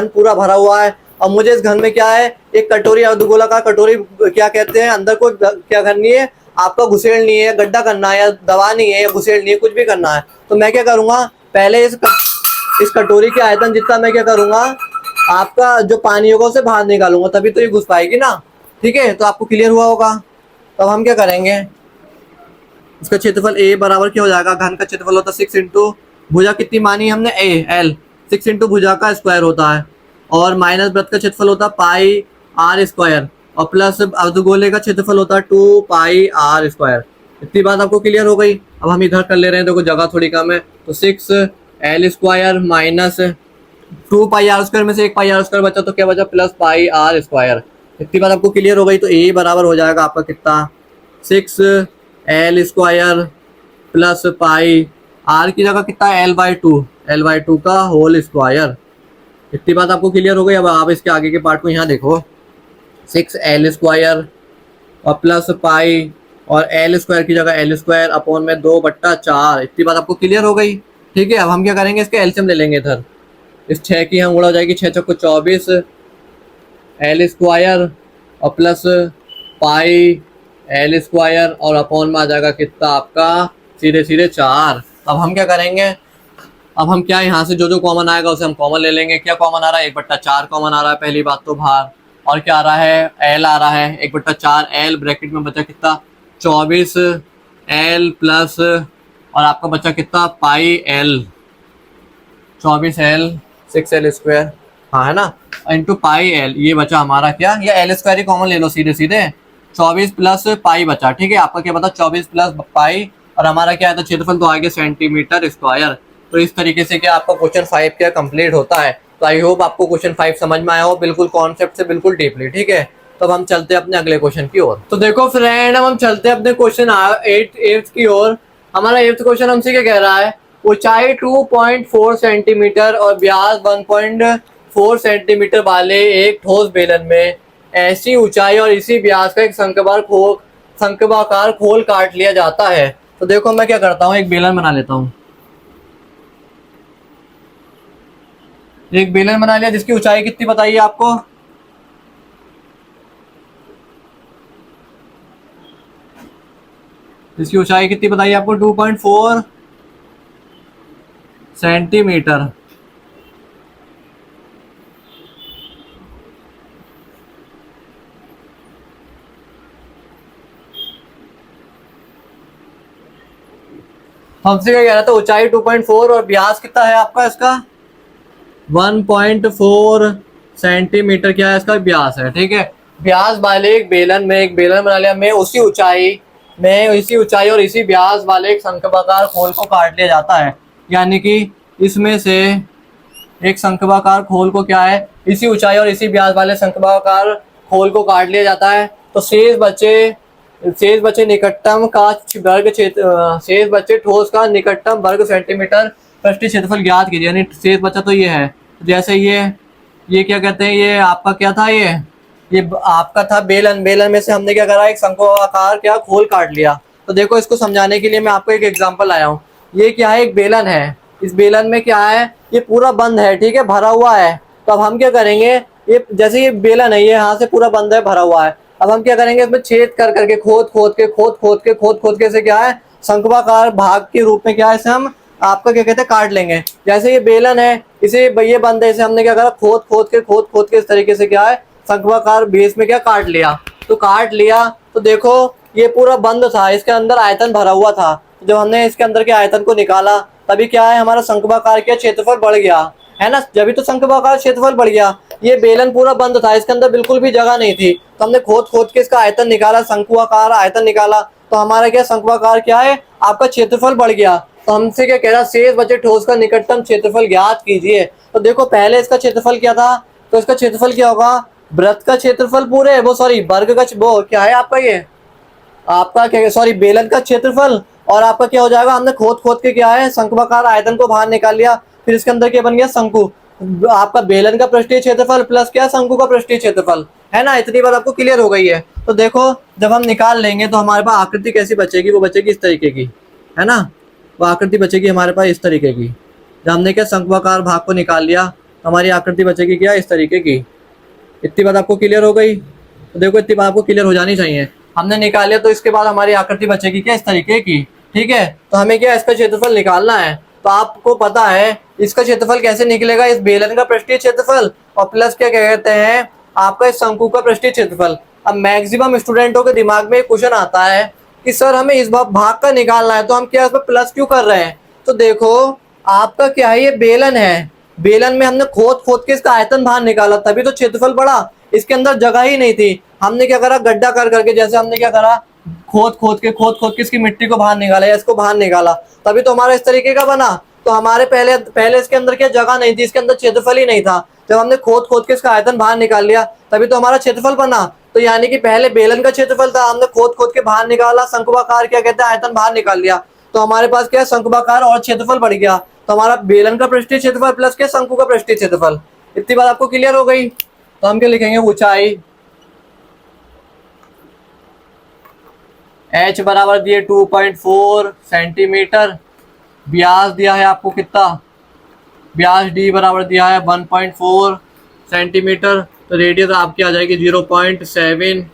पूरा भरा हुआ है, और मुझे इस घन में क्या है एक कटोरी अर्धगोलाकार कटोरी क्या कहते हैं, अंदर को क्या करनी है आपका घुसेड़नी है, गड्ढा करना है, या दबानी है, या घुसेड़नी है, कुछ भी करना है। तो मैं क्या करूंगा पहले इस कटोरी के आयतन जितना मैं क्या करूंगा आपका जो पानी होगा उसे बाहर निकालूंगा, तभी तो ये घुस पाएगी ना, ठीक है। तो आपको क्लियर हुआ होगा। तो अब हम क्या करेंगे, इसका क्षेत्रफल ए बराबर क्या हो जाएगा, घन का क्षेत्रफल होता है 6 इंटू भुजा कितनी मानी हमने ए एल, 6 इंटू भुजा का स्क्वायर होता है, और माइनस वृत्त का क्षेत्रफल होता है पाई आर स्क्वायर, और प्लस अर्धगोले का क्षेत्रफल होता है 2 पाई आर स्क्वायर। इतनी बात आपको क्लियर हो गई। अब हम इधर कर ले रहे हैं, देखो जगह थोड़ी कम है, तो 6 l square minus 2 pi r square में से 1 पाई आर स्क्वायर बचा, तो क्या बचा प्लस पाई आर स्क्वायर। इतनी बात आपको क्लियर हो गई। तो ए बराबर हो जाएगा आपका कितना 6 l square plus pi r की जगह कितना एल बाई टू का होल स्क्वायर। इतनी बात आपको क्लियर हो गई। अब आप इसके आगे के पार्ट को यहाँ देखो, 6 एल स्क्वायर और प्लस पाई, और एल स्क्वायर की जगह एल स्क्वायर अपॉन में 2/4। इतनी बात आपको क्लियर हो गई, ठीक है। अब हम क्या करेंगे, इसके एलसीएम ले लेंगे इधर, इस 6 की यहाँ गुणा हो जाएगी, 6 चौको 24 एल स्क्वायर और प्लस पाई एल स्क्वायर, और अपॉन में आ जाएगा कितना आपका सीधे सीधे 4। अब हम क्या करेंगे, अब हम क्या यहाँ से जो जो कॉमन आएगा उसे हम कॉमन ले लेंगे। क्या कॉमन आ रहा है, 1/4 कॉमन आ रहा है, पहली बात तो बाहर, और क्या आ रहा है एल आ रहा है 1/4 एल, ब्रैकेट में बचा कितना 24 एल प्लस, और आपका बचा कितना pi L, 24 L 6 l square, हाँ है ना, इंटू पाई एल, ये बचा हमारा क्या, ये एल स्क्वायर ही कॉमन ले लो सीधे सीधे, 24 प्लस पाई बचा, ठीक है। आपका क्या बता 24 प्लस पाई, और हमारा क्या है तो क्षेत्रफल तो आ गया सेंटीमीटर स्क्वायर। तो इस तरीके से क्या आपका क्वेश्चन 5 क्या कंप्लीट होता है। तो आई होप आपको क्वेश्चन 5 समझ में आया हो, बिल्कुल कॉन्सेप्ट से बिल्कुल डीपली, ठीक है। तो अब हम चलते हैं अपने अगले क्वेश्चन की ओर। तो देखो फ्रेंड, हम चलते हैं अपने क्वेश्चन 8th की ओर। हमारा 8th क्वेश्चन हमसे क्या कह रहा है, ऊंचाई 2.4 सेंटीमीटर और व्यास 1.4 सेंटीमीटर वाले एक ठोस बेलन में ऐसी ऊंचाई और इसी व्यास का एक शंक्वाकार खोल काट लिया जाता है। तो देखो मैं क्या करता हूँ, एक बेलन बना लेता हूँ, एक बेलन बना लिया जिसकी ऊंचाई कितनी बताइए आपको, जिसकी ऊंचाई कितनी बताइए आपको 2.4 सेंटीमीटर। हमसे क्या कह रहा था, ऊंचाई 2.4 और व्यास कितना है आपका इसका 1.4 सेंटीमीटर, क्या है इसका व्यास है, ठीक है। व्यास वाले एक बेलन बना लिया, मैं उसी ऊंचाई और इसी व्यास वाले एक शंक्वाकार खोल को काट लिया जाता है। यानी कि इसमें से एक शंक्वाकार खोल को क्या है, इसी ऊंचाई और इसी व्यास वाले शंक्वाकार खोल को काट लिया जाता है। तो शेष बचे निकटतम का वर्ग क्षेत्र, शेष बचे ठोस का निकटतम वर्ग सेंटीमीटर पृष्ठीय क्षेत्रफल ज्ञात कीजिए। यानी शेष बचा तो ये है, जैसे ये ये क्या कहते हैं, ये आपका क्या था, ये आपका था बेलन। बेलन में से हमने क्या करा, एक शंकु आकार क्या खोल काट लिया। तो देखो इसको समझाने के लिए मैं आपको एक एग्जांपल लाया हूँ। ये क्या है, एक बेलन है। इस बेलन में क्या है, ये पूरा बंद है, ठीक है, भरा हुआ है। तो अब हम क्या करेंगे, ये जैसे ये बेलन है, ये यहाँ से पूरा बंद है, भरा हुआ है। अब हम क्या करेंगे, इसमें छेद कर करके खोद खोद के से क्या है, शंक्वाकार भाग के रूप में क्या है, इसे हम आपका क्या कहते हैं काट लेंगे। जैसे ये बेलन है, इसे ये बंद है, इसे हमने क्या करा, खोद के इस तरीके से क्या है, शंक्वाकार बेस में क्या काट लिया। तो काट लिया तो देखो ये पूरा बंद था, इसके अंदर आयतन भरा हुआ था। तो जब हमने इसके अंदर के आयतन को निकाला तभी क्या है, हमारा शंक्वाकार का क्षेत्रफल बढ़ गया, है ना। जब भी तो शंक्वाकार क्षेत्रफल बढ़ गया। ये बेलन पूरा बंद था, इसके अंदर बिल्कुल भी जगह नहीं थी, तो हमने खोद के इसका आयतन निकाला, शंक्वाकार आयतन निकाला। तो हमारा क्या शंक्वाकार क्या है, आपका क्षेत्रफल बढ़ गया। तो हमसे क्या कह रहा, शेष बचे ठोस का निकटतम क्षेत्रफल ज्ञात कीजिए। तो देखो पहले इसका क्षेत्रफल क्या था, तो इसका क्षेत्रफल क्या होगा, वृत्त का क्षेत्रफल पूरे वो सॉरी वर्ग का वो क्या है आपका, ये आपका क्या सॉरी बेलन का क्षेत्रफल। और आपका क्या हो जाएगा, हमने खोद के क्या है, शंक्वाकार आयतन को बाहर निकाल लिया। फिर इसके अंदर क्या बन गया, शंकु। आपका बेलन का पृष्ठीय क्षेत्रफल प्लस क्या, शंकु का पृष्ठीय क्षेत्रफल, है ना। इतनी बात आपको क्लियर हो गई है। तो देखो जब हम निकाल लेंगे तो हमारे पास आकृति कैसी बचेगी, वो बचेगी इस तरीके की, है ना। वो आकृति बचेगी हमारे पास इस तरीके की। जब हमने क्या शंक्वाकार भाग को निकाल लिया तो हमारी आकृति बचेगी क्या, इस तरीके की। इतनी बात आपको क्लियर हो गई। तो देखो इतनी बात आपको क्लियर हो जानी चाहिए। हमने निकाल लिया तो इसके बाद हमारी आकृति बचेगी क्या, इस तरीके की, ठीक है। तो हमें क्या इसका क्षेत्रफल निकालना है। तो आपको पता है इसका क्षेत्रफल कैसे निकलेगा, इस बेलन का पृष्ठीय क्षेत्रफल और प्लस क्या कहते हैं आपका इस शंकु का पृष्ठीय क्षेत्रफल। अब मैक्सिमम स्टूडेंटों के दिमाग में क्वेश्चन आता है कि सर हमें इस भाग का निकालना है, तो हम क्या इसमें प्लस क्यों कर रहे हैं। तो देखो आपका क्या है, ये बेलन है, बेलन में हमने खोद के इसका आयतन बाहर निकाला, तभी तो क्षेत्रफल बढ़ा। इसके अंदर जगह ही नहीं थी, हमने क्या करा, गड्ढा कर करके, जैसे हमने क्या करा, खोद के इसकी मिट्टी को बाहर निकाला या इसको बाहर निकाला, तभी तो हमारा इस तरीके का बना। तो हमारे पहले इसके अंदर क्या जगह नहीं थी, इसके अंदर क्षेत्रफल ही नहीं था। जब हमने खोद के इसका आयतन बाहर निकाल लिया तभी तो हमारा क्षेत्रफल बना। तो यानी कि पहले बेलन का क्षेत्रफल था, हमने खोद के बाहर निकाला, शंक्वाकार क्या कहते हैं आयतन बाहर निकाल लिया, तो हमारे पास क्या शंक्वाकार और क्षेत्रफल बढ़ गया। तो हमारा बेलन का पृष्ठीय क्षेत्रफल प्लस क्या शंकु का पृष्ठीय क्षेत्रफल। इतनी बात आपको क्लियर हो गई। तो हम क्या लिखेंगे, ऊंचाई h बराबर दिए 2.4 सेंटीमीटर, व्यास दिया है आपको कितना, व्यास d बराबर दिया है 1.4 सेंटीमीटर, तो रेडियस आपकी आ जाएगी 0.7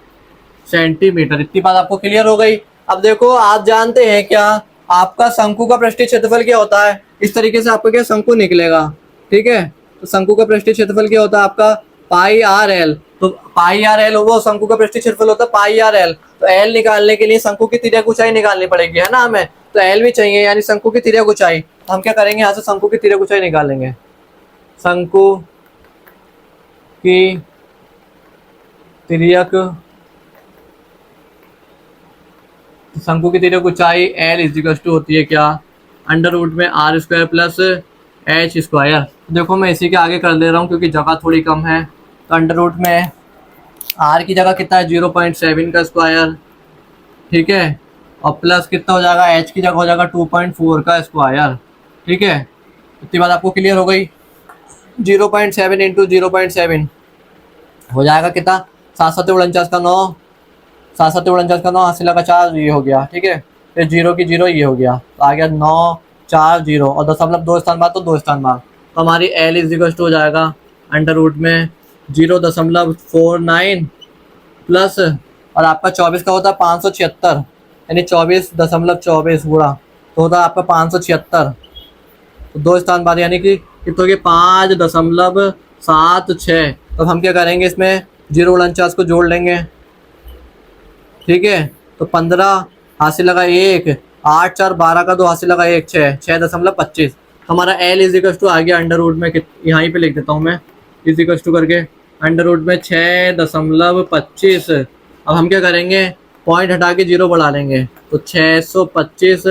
सेंटीमीटर। इतनी बात आपको क्लियर हो गई। अब देखो आप जानते हैं क्या, आपका शंकु का पृष्ठीय क्षेत्रफल क्या होता है, इस तरीके से आपका क्या शंकु निकलेगा, ठीक है। तो शंकु का पृष्ठीय क्षेत्रफल क्या होता है आपका, पाई आर एल। तो पाई आर एल वो शंकु का पृष्ठीय क्षेत्रफल होता है पाई आर एल। तो एल निकालने के लिए शंकु की तिर्यक ऊंचाई निकालनी पड़ेगी, है ना हमें। तो एल भी चाहिए, यानी शंकु की तिर्यक ऊंचाई। तो हम क्या करेंगे, यहाँ से शंकु की तिर्यक ऊंचाई निकालेंगे। शंकु की तिर्यक ऊंचाई एल इजिकल्स टू होती है क्या, अंडर रूट में r square plus h square. देखो मैं इसी के आगे कर दे रहा हूँ क्योंकि जगह थोड़ी कम है। तो अंडर रूट में आर की जगह कितना है 0.7 का स्क्वायर, ठीक है, और प्लस कितना हो जाएगा, एच की जगह हो जाएगा 2.4 का स्क्वायर, ठीक है। इतनी बात आपको क्लियर हो गई। 0.7 इंटू 0.7 हो जाएगा कितना, 7 का 9, 7 हासिल का 4 ये हो गया, ठीक है। फिर 0 की 0 ये हो गया, तो आ गया 9 4 0 और 0.2 स्थान बाद, तो 2 स्थान बाद। तो हमारी एल इजिकल्स टू हो जाएगा अंडर रूट में 0.49 प्लस, और आपका 24 का होता है 576, यानी 24.24 गुणा, तो होता है आपका 576। तो 2 स्थान बाद यानी कि कितने हो गए 5.76। तो हम क्या करेंगे, इसमें 0.49 को जोड़ लेंगे, ठीक है। तो 15 हासिल लगा 1, 8 4 12 का 2 हासिल लगा 1 6.25। हमारा एल इजिकल्स टू आ गया अंडर रूट में, यहाँ पे लिख देता हूँ मैं, इजिकल्स टू करके अंडर रूट में 6.25। अब हम क्या करेंगे, पॉइंट हटा के 0 बढ़ा लेंगे, तो 625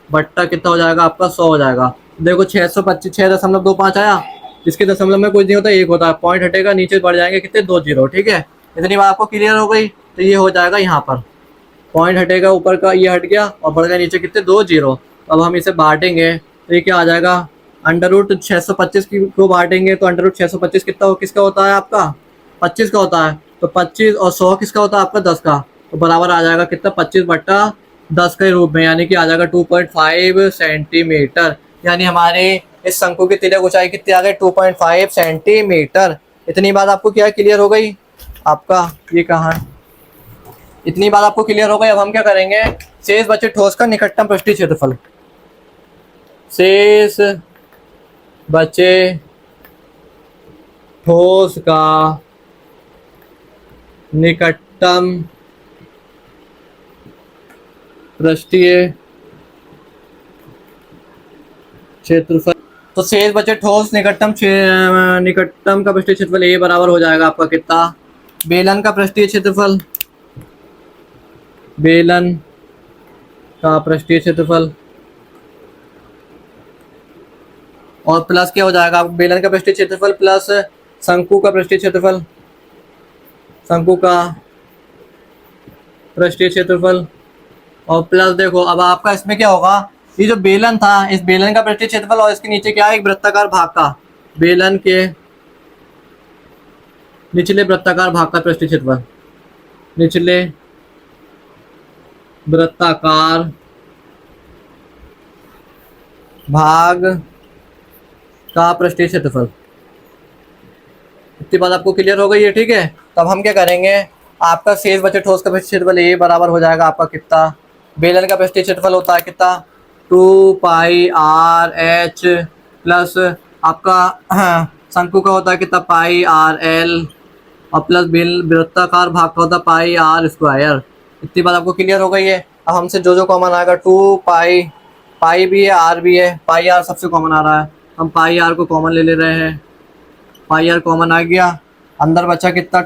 बट्टा कितना हो जाएगा आपका 100 हो जाएगा। देखो 625 6.25 आया, इसके दशमलव में कुछ नहीं होता, 1 होता है, पॉइंट हटेगा नीचे बढ़ जाएंगे कितने 2 0, ठीक है। इतनी बात आपको क्लियर हो गई। तो ये हो जाएगा, यहाँ पर पॉइंट हटेगा, ऊपर का ये हट गया और बढ़ गया नीचे कितने 2 0। अब हम इसे बांटेंगे तो ये क्या आ जाएगा अंडर रूट 625 को बांटेंगे तो अंडर रूट 625 कितना किसका होता है आपका 25 का होता है। तो 25 और 100 किसका होता है आपका 10 का। तो बराबर आ जाएगा कितना 25/10 के रूप में, यानी कि आ जाएगा 2.5 सेंटीमीटर। यानी हमारे इस शंकु की तिर्यक ऊंचाई कितनी आ गई 2.5 सेंटीमीटर। इतनी बात आपको क्या क्लियर हो गई आपका ये कहाँ इतनी बात आपको क्लियर हो गई। अब हम क्या करेंगे शेष बचे ठोस का निकटतम पृष्ठीय क्षेत्रफल। शेष बचे ठोस का निकटतम पृष्ठीय क्षेत्रफल। तो शेष बचे ठोस निकटतम का पृष्ठीय क्षेत्रफल ए बराबर हो जाएगा आपका कितना बेलन का पृष्ठीय क्षेत्रफल। बेलन का पृष्ठीय क्षेत्रफल और प्लस क्या हो जाएगा बेलन का पृष्ठीय क्षेत्रफल प्लस शंकु का पृष्ठीय क्षेत्रफल। शंकु का पृष्ठीय क्षेत्रफल और प्लस देखो अब आपका इसमें क्या होगा ये जो बेलन था इस बेलन का पृष्ठीय क्षेत्रफल और इसके नीचे क्या है एक वृत्ताकार भाग का बेलन के निचले वृत्ताकार भाग का पृष्ठीय क्षेत्रफल। निचले वृत्ताकार भाग का पृष्ठीय क्षेत्रफल। इतनी बात आपको क्लियर हो गई है ठीक है। तब हम क्या करेंगे आपका शेष बचे ठोस का पृष्ठीय क्षेत्रफल ए बराबर हो जाएगा आपका कितना बेलन का पृष्ठीय क्षेत्रफल होता है कितना 2πr/h प्लस आपका शंकु का होता है कितना πr/l और प्लस वृत्ताकार भाग का होता है πr²। इतनी बात आपको क्लियर हो गई है। अब हमसे जो कॉमन आएगा 2π पाई भी है आर भी है πr सबसे कॉमन आ रहा है हम πr को कॉमन ले रहे हैं। πr कॉमन आ गया अंदर बचा कितना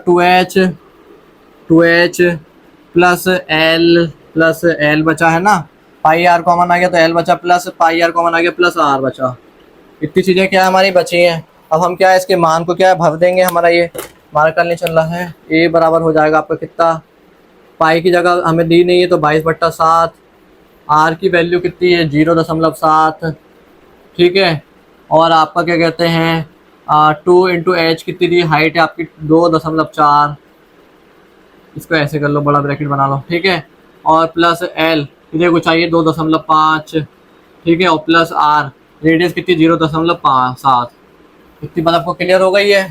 2h प्लस l बचा है ना πr कॉमन आ गया तो l बचा प्लस πr कॉमन आ गया प्लस r बचा। इतनी चीज़ें क्या हमारी बची हैं। अब हम क्या है इसके मान को क्या है भर देंगे। हमारा ये मार्कर नहीं चल रहा है a बराबर हो जाएगा आपका कितना पाई की जगह हमें दी नहीं है तो 22/7 r की वैल्यू कितनी है 0.7 ठीक है। और आपका क्या कहते हैं 2 × h कितनी दी हाइट है आपकी 2.4 इसको ऐसे कर लो बड़ा ब्रैकेट बना लो ठीक है। और प्लस l इधर को चाहिए 2.5 ठीक है और प्लस r रेडियस कितनी 0.7। इतनी बात आपको क्लियर हो गई है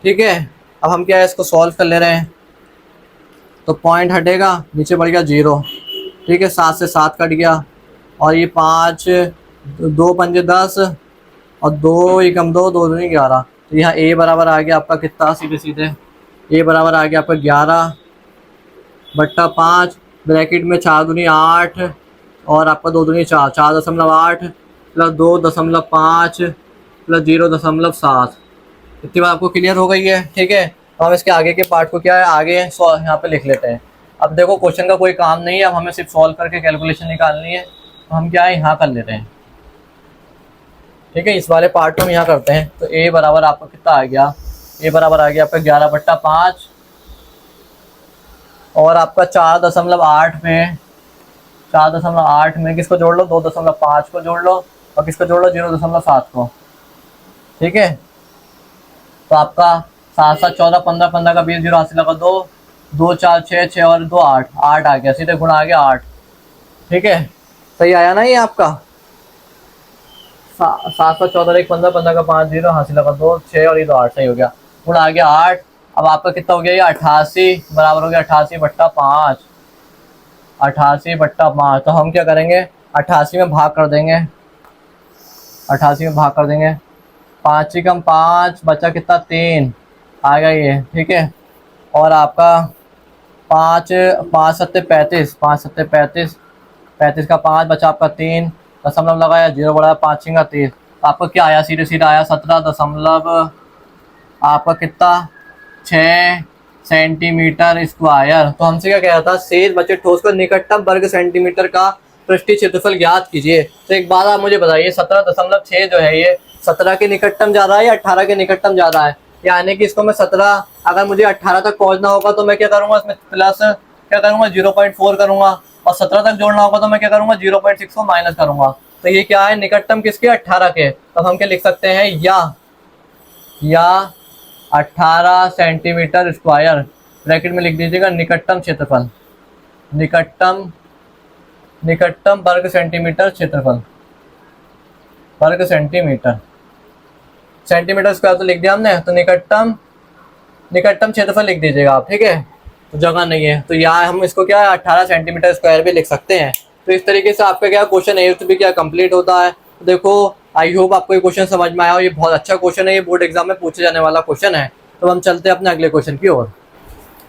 ठीक है। अब हम क्या है इसको सॉल्व कर ले रहे हैं तो पॉइंट हटेगा नीचे बढ़ गया 0 ठीक है 7 से 7 कट गया और ये 5 2 पंजे 10 और 2 एकम 2 2 दूनी 11 तो यहाँ a बराबर आ गया आपका कितना सीधे a बराबर आ गया आपका 11/5 ब्रैकेट में 4 दूनी 8 और आपका 2 दूनी 4 4.8 प्लस 2.5 प्लस 0.7। इतनी बात आपको क्लियर हो गई है ठीक है। तो हम इसके आगे के पार्ट को क्या है आगे यहाँ पे लिख लेते हैं। अब देखो क्वेश्चन का कोई काम नहीं है अब हमें सिर्फ सॉल्व करके कैलकुलेशन निकालनी है तो हम क्या है यहाँ कर लेते हैं ठीक है। इस वाले पार्ट को हम यहाँ करते हैं तो a बराबर आपका कितना आ गया a बराबर आ गया आपका 11/5 और आपका 4.8 में किसको जोड़ लो 2.5 को जोड़ लो और किसको जोड़ लो 0.7 को ठीक है। तो आपका 7 7 14 15 15 का 20 0 हासिल लगा 2 2 4 6 6 और 2 8 8 आ गया सीधे गुणा आ गया 8 ठीक है। सही आया ना ये आपका 7 7 14 1 15 15 का 5 0 हासिल लगा 2 6 और ये 2 8 सही हो गया गुणा आ गया 8। अब आपका कितना हो गया ये 88 बराबर हो गया 88/5 88/5। तो हम क्या करेंगे 88 में भाग कर देंगे 5 कम 5 बचा कितना 3 आ गया ये ठीक है। और आपका 5 5 7 35 5 7 35 35 का 5 बचा आपका 3 दशमलव लगाया 0 बढ़ाया 5 6 30 तो आपका क्या आया सीधे आया 17 आपका कितना 6 सेंटीमीटर स्क्वायर। तो हमसे क्या कह रहा था शेष बचे ठोस का निकटतम वर्ग सेंटीमीटर का पृष्ठीय क्षेत्रफल ज्ञात कीजिए। तो एक बात आप मुझे बताइए 17.6 जो है ये 17 के निकटतम जा रहा है या 18 के निकटतम जा रहा है। यानी कि इसको मैं 17 अगर मुझे 18 तक पहुंचना होगा तो मैं क्या करूंगा इसमें प्लस क्या करूंगा 0.4 करूंगा और 17 तक जोड़ना होगा तो मैं क्या करूंगा 0.6 को माइनस करूंगा। तो ये क्या है, निकटतम किसके, 18 के। तब हम क्या लिख सकते हैं, या 18 सेंटीमीटर स्क्वायर, ब्रैकेट में लिख दीजिएगा निकटतम क्षेत्रफल, निकटतम वर्ग सेंटीमीटर क्षेत्रफल, वर्ग सेंटीमीटर, सेंटीमीटर स्क्वायर तो लिख दिया हमने, तो निकटतम क्षेत्रफल लिख दीजिएगा आप, ठीक है। तो जगह नहीं है तो यहाँ हम इसको क्या है 18 सेंटीमीटर स्क्वायर भी लिख सकते हैं। तो इस तरीके से आपका क्या क्वेश्चन है तो भी क्या कंप्लीट होता है। तो देखो आई होप आपको ये क्वेश्चन समझ में आया हो, ये बहुत अच्छा क्वेश्चन है, ये बोर्ड एग्जाम में पूछे जाने वाला क्वेश्चन है। तो हम चलते हैं अपने अगले क्वेश्चन की ओर।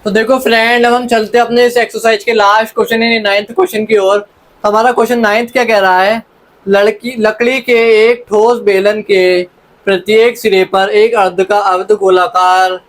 तो देखो फ्रेंड, अब हम चलते हैं अपने इस एक्सरसाइज के लास्ट क्वेश्चन यानी 9th क्वेश्चन की ओर। हमारा क्वेश्चन 9th क्या कह रहा है, लकड़ी के एक ठोस बेलन के प्रत्येक सिरे पर एक अर्ध गोलाकार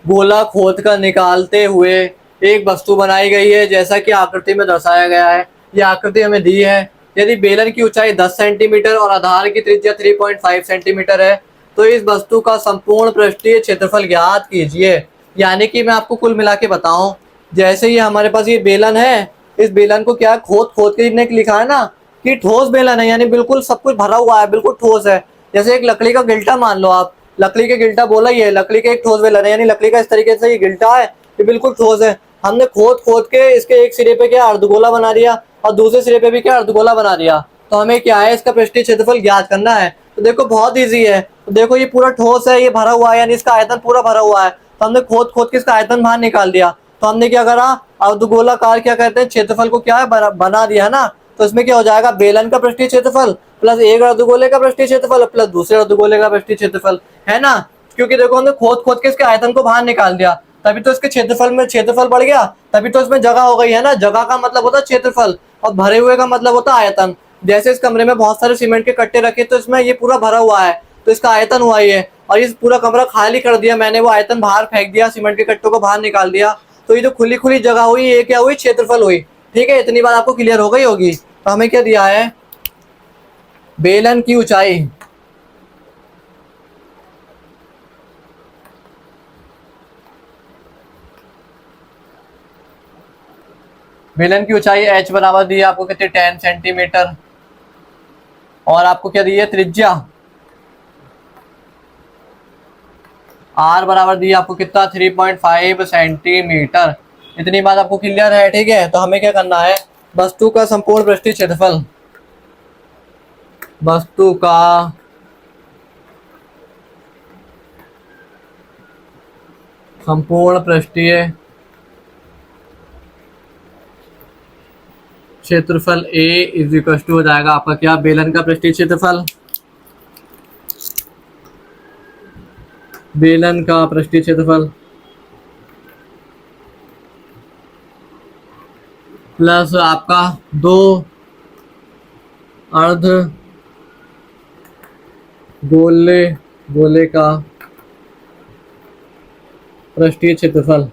गोला खोद कर निकालते हुए एक वस्तु बनाई गई है, जैसा कि आकृति में दर्शाया गया है। यह आकृति हमें दी है। यदि बेलन की ऊंचाई 10 सेंटीमीटर और आधार की त्रिज्या 3.5 सेंटीमीटर है तो इस वस्तु का संपूर्ण पृष्ठीय क्षेत्रफल ज्ञात कीजिए। यानी कि मैं आपको कुल मिला के बताऊं, जैसे ये हमारे पास ये बेलन है, इस बेलन को क्या खोद खोद के इन्हें लिखा है ना कि ठोस बेलन है, यानी बिल्कुल सब कुछ भरा हुआ है, बिल्कुल ठोस है। जैसे एक लकड़ी का गिल्टा मान लो आप, लकड़ी के गिल्टा बोला ही है, लकड़ी का एक ठोस बेलन है, यानी लकड़ी का इस तरीके से ये गिल्टा है, ये बिल्कुल ठोस है। हमने खोद खोद के इसके एक सिरे पे क्या अर्धगोला बना दिया और दूसरे सिरे पे भी क्या अर्धगोला बना दिया। तो हमें क्या है इसका पृष्ठीय क्षेत्रफल ज्ञात करना है। तो देखो बहुत ईजी है। तो देखो ये पूरा ठोस है, ये भरा हुआ है, यानी इसका आयतन पूरा भरा हुआ है। तो हमने खोद खोद के इसका आयतन बाहर निकाल दिया। तो हमने क्या करा, अर्धगोलाकार क्या कहते हैं क्षेत्रफल को क्या है बना दिया है ना। तो इसमें क्या हो जाएगा, बेलन का पृष्ठीय क्षेत्रफल प्लस एक अर्धगोले का पृष्ठीय क्षेत्रफल प्लस दूसरे अर्धगोले का पृष्ठीय क्षेत्रफल, है ना। क्योंकि देखो हमने खोद खोद के इसके आयतन को बाहर निकाल दिया, तभी तो इसके क्षेत्रफल में क्षेत्रफल बढ़ गया, तभी तो इसमें जगह हो गई है ना। जगह का मतलब होता है क्षेत्रफल और भरे हुए का मतलब होता है आयतन। जैसे इस कमरे में बहुत सारे सीमेंट के कट्टे रखे तो इसमें ये पूरा भरा हुआ है, तो इसका आयतन हुआ ही है। और इस पूरा कमरा खाली कर दिया मैंने, वो आयतन बाहर फेंक दिया, सीमेंट के कट्टों को बाहर निकाल दिया, तो ये जो खुली खुली जगह हुई ये क्या हुई, क्षेत्रफल हुई। ठीक है, इतनी बात आपको क्लियर हो गई होगी। तो हमें क्या दिया है, बेलन की ऊंचाई h बराबर दी है आपको कितने 10 सेंटीमीटर, और आपको क्या दी है त्रिज्या r बराबर दी है आपको कितना 3.5 सेंटीमीटर। इतनी बात आपको क्लियर है, ठीक है। तो हमें क्या करना है, वस्तु का संपूर्ण पृष्ठीय क्षेत्रफल, वस्तु का संपूर्ण पृष्ठीय क्षेत्रफल A इज इक्वल टू हो जाएगा आपका क्या, बेलन का पृष्ठीय क्षेत्रफल, बेलन का पृष्ठीय क्षेत्रफल प्लस आपका दो अर्ध गोले का पृष्ठीय क्षेत्रफल।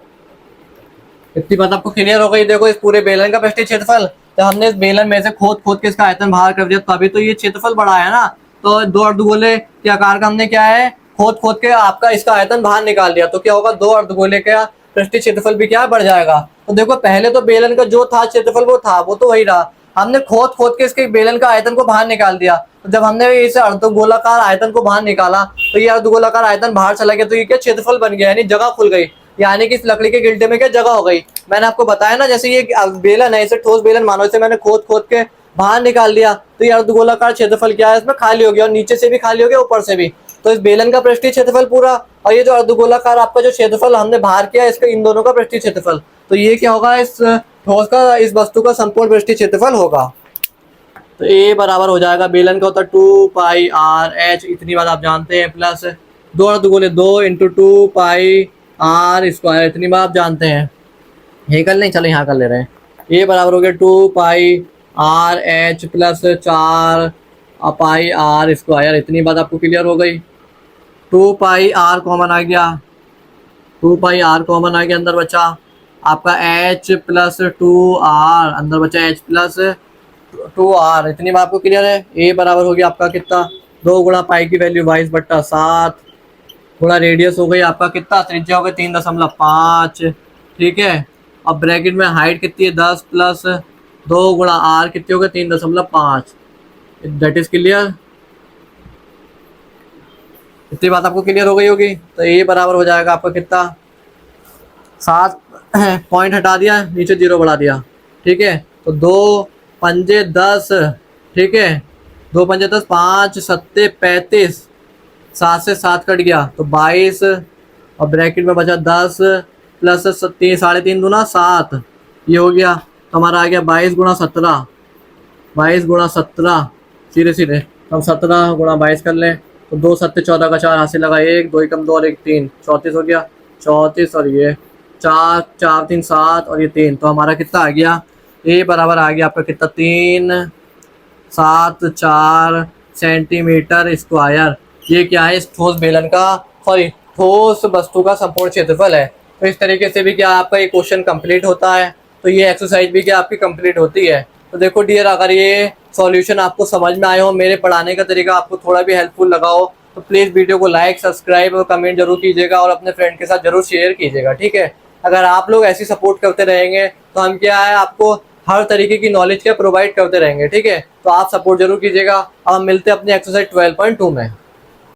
इतनी बात आपको क्लियर हो गई। देखो इस पूरे बेलन का पृष्ठीय क्षेत्रफल, तो हमने इस बेलन में से खोद खोद के इसका आयतन बाहर कर दिया, तभी तो ये क्षेत्रफल बढ़ा है ना। तो दो अर्धगोले के आकार का हमने क्या है, खोद खोद के आपका इसका आयतन बाहर निकाल दिया, तो क्या होगा, दो अर्धगोले का पृष्ठीय क्षेत्रफल भी क्या बढ़ जाएगा। तो देखो पहले तो बेलन का जो था क्षेत्रफल वो तो वही रहा, हमने खोद खोद के इसके बेलन का आयतन को बाहर निकाल दिया। तो जब हमने इस अर्धगोलाकार आयतन को बाहर निकाला तो ये अर्धगोलाकार आयतन बाहर चला गया, तो ये क्या क्षेत्रफल बन गया, यानी जगह खुल गई, यानी कि इस लकड़ी के गिल्टे में क्या जगह हो गई। मैंने आपको बताया ना, जैसे ये बेलन है, इसे ठोस बेलन मानो, इसे मैंने खोद खोद के बाहर निकाल दिया, तो ये अर्धगोलाकार क्षेत्रफल क्या है, इसमें खाली हो गया, और नीचे से भी खाली हो गया, ऊपर से भी। तो इस बेलन का पृष्ठीय क्षेत्रफल पूरा, और ये जो अर्धगोलाकार आपका जो क्षेत्रफल हमने बाहर किया, इसका इन दोनों का पृष्ठीय क्षेत्रफल, तो ये क्या होगा, इस ठोस का, इस वस्तु का संपूर्ण पृष्ठीय क्षेत्रफल होगा। तो ए बराबर हो जाएगा, बेलन का होता है 2πr/h, इतनी बात आप जानते हैं, प्लस दो अर्धगोले 2 × 2πr², इतनी बात आप जानते हैं। ये कर लें, चलो यहाँ कर ले रहे हैं। ए बराबर हो गया 2πr/h प्लस 4πr², इतनी बात आपको क्लियर हो गई। 2πr कॉमन आ गया, 2πr कॉमन आ गया, अंदर बचा आपका h प्लस 2r, अंदर बचा h प्लस 2r, इतनी बात आपको क्लियर है। ए बराबर हो गया आपका कितना, 2 गुणा पाई की वैल्यू 22/7 गुणा रेडियस हो गई आपका कितना, त्रिज्या हो गई 3.5, ठीक है। अब ब्रैकेट में हाइट कितनी है 10 प्लस 2 गुणा r कितनी हो गई 3.5, दैट इज क्लियर। इतनी बात आपको क्लियर हो गई होगी। तो ये बराबर हो जाएगा आपका कितना, 7 पॉइंट हटा दिया, नीचे 0 बढ़ा दिया, ठीक है। तो 2 पंजे 10, ठीक है, 2 पंजे 10, 5 सत्ते 35, 7 से 7 कट गया तो 22, और ब्रैकेट में बचा 10 प्लस 3, 3.5 दूना 7, ये हो गया। तो हमारा आ गया 22 × 17, 22 × 17, सीधे सीधे हम 17 × 22 कर लें तो 2 सत्ते 14 का 4 हासिल लगा, 1 2 एकम 2 और 1 3, 34 हो गया। 34 और ये 4 4 3 7 और ये 3, तो हमारा कितना आ गया, ये बराबर आ गया आपका कितना, 374 सेंटीमीटर स्क्वायर। ये क्या है, इस ठोस बेलन का, सॉरी ठोस वस्तु का संपूर्ण क्षेत्रफल है। तो इस तरीके से भी क्या आपका ये क्वेश्चन कंप्लीट होता है। तो ये एक्सरसाइज भी क्या आपकी कंप्लीट होती है। तो देखो डियर, अगर ये सॉल्यूशन आपको समझ में आए हो, मेरे पढ़ाने का तरीका आपको थोड़ा भी हेल्पफुल लगा हो, तो प्लीज़ वीडियो को लाइक सब्सक्राइब और कमेंट जरूर कीजिएगा और अपने फ्रेंड के साथ जरूर शेयर कीजिएगा, ठीक है। अगर आप लोग ऐसी सपोर्ट करते रहेंगे तो हम क्या है आपको हर तरीके की नॉलेज क्या प्रोवाइड करते रहेंगे, ठीक है। तो आप सपोर्ट जरूर कीजिएगा। अब हम मिलते हैं अपनी एक्सरसाइज 12.2 में।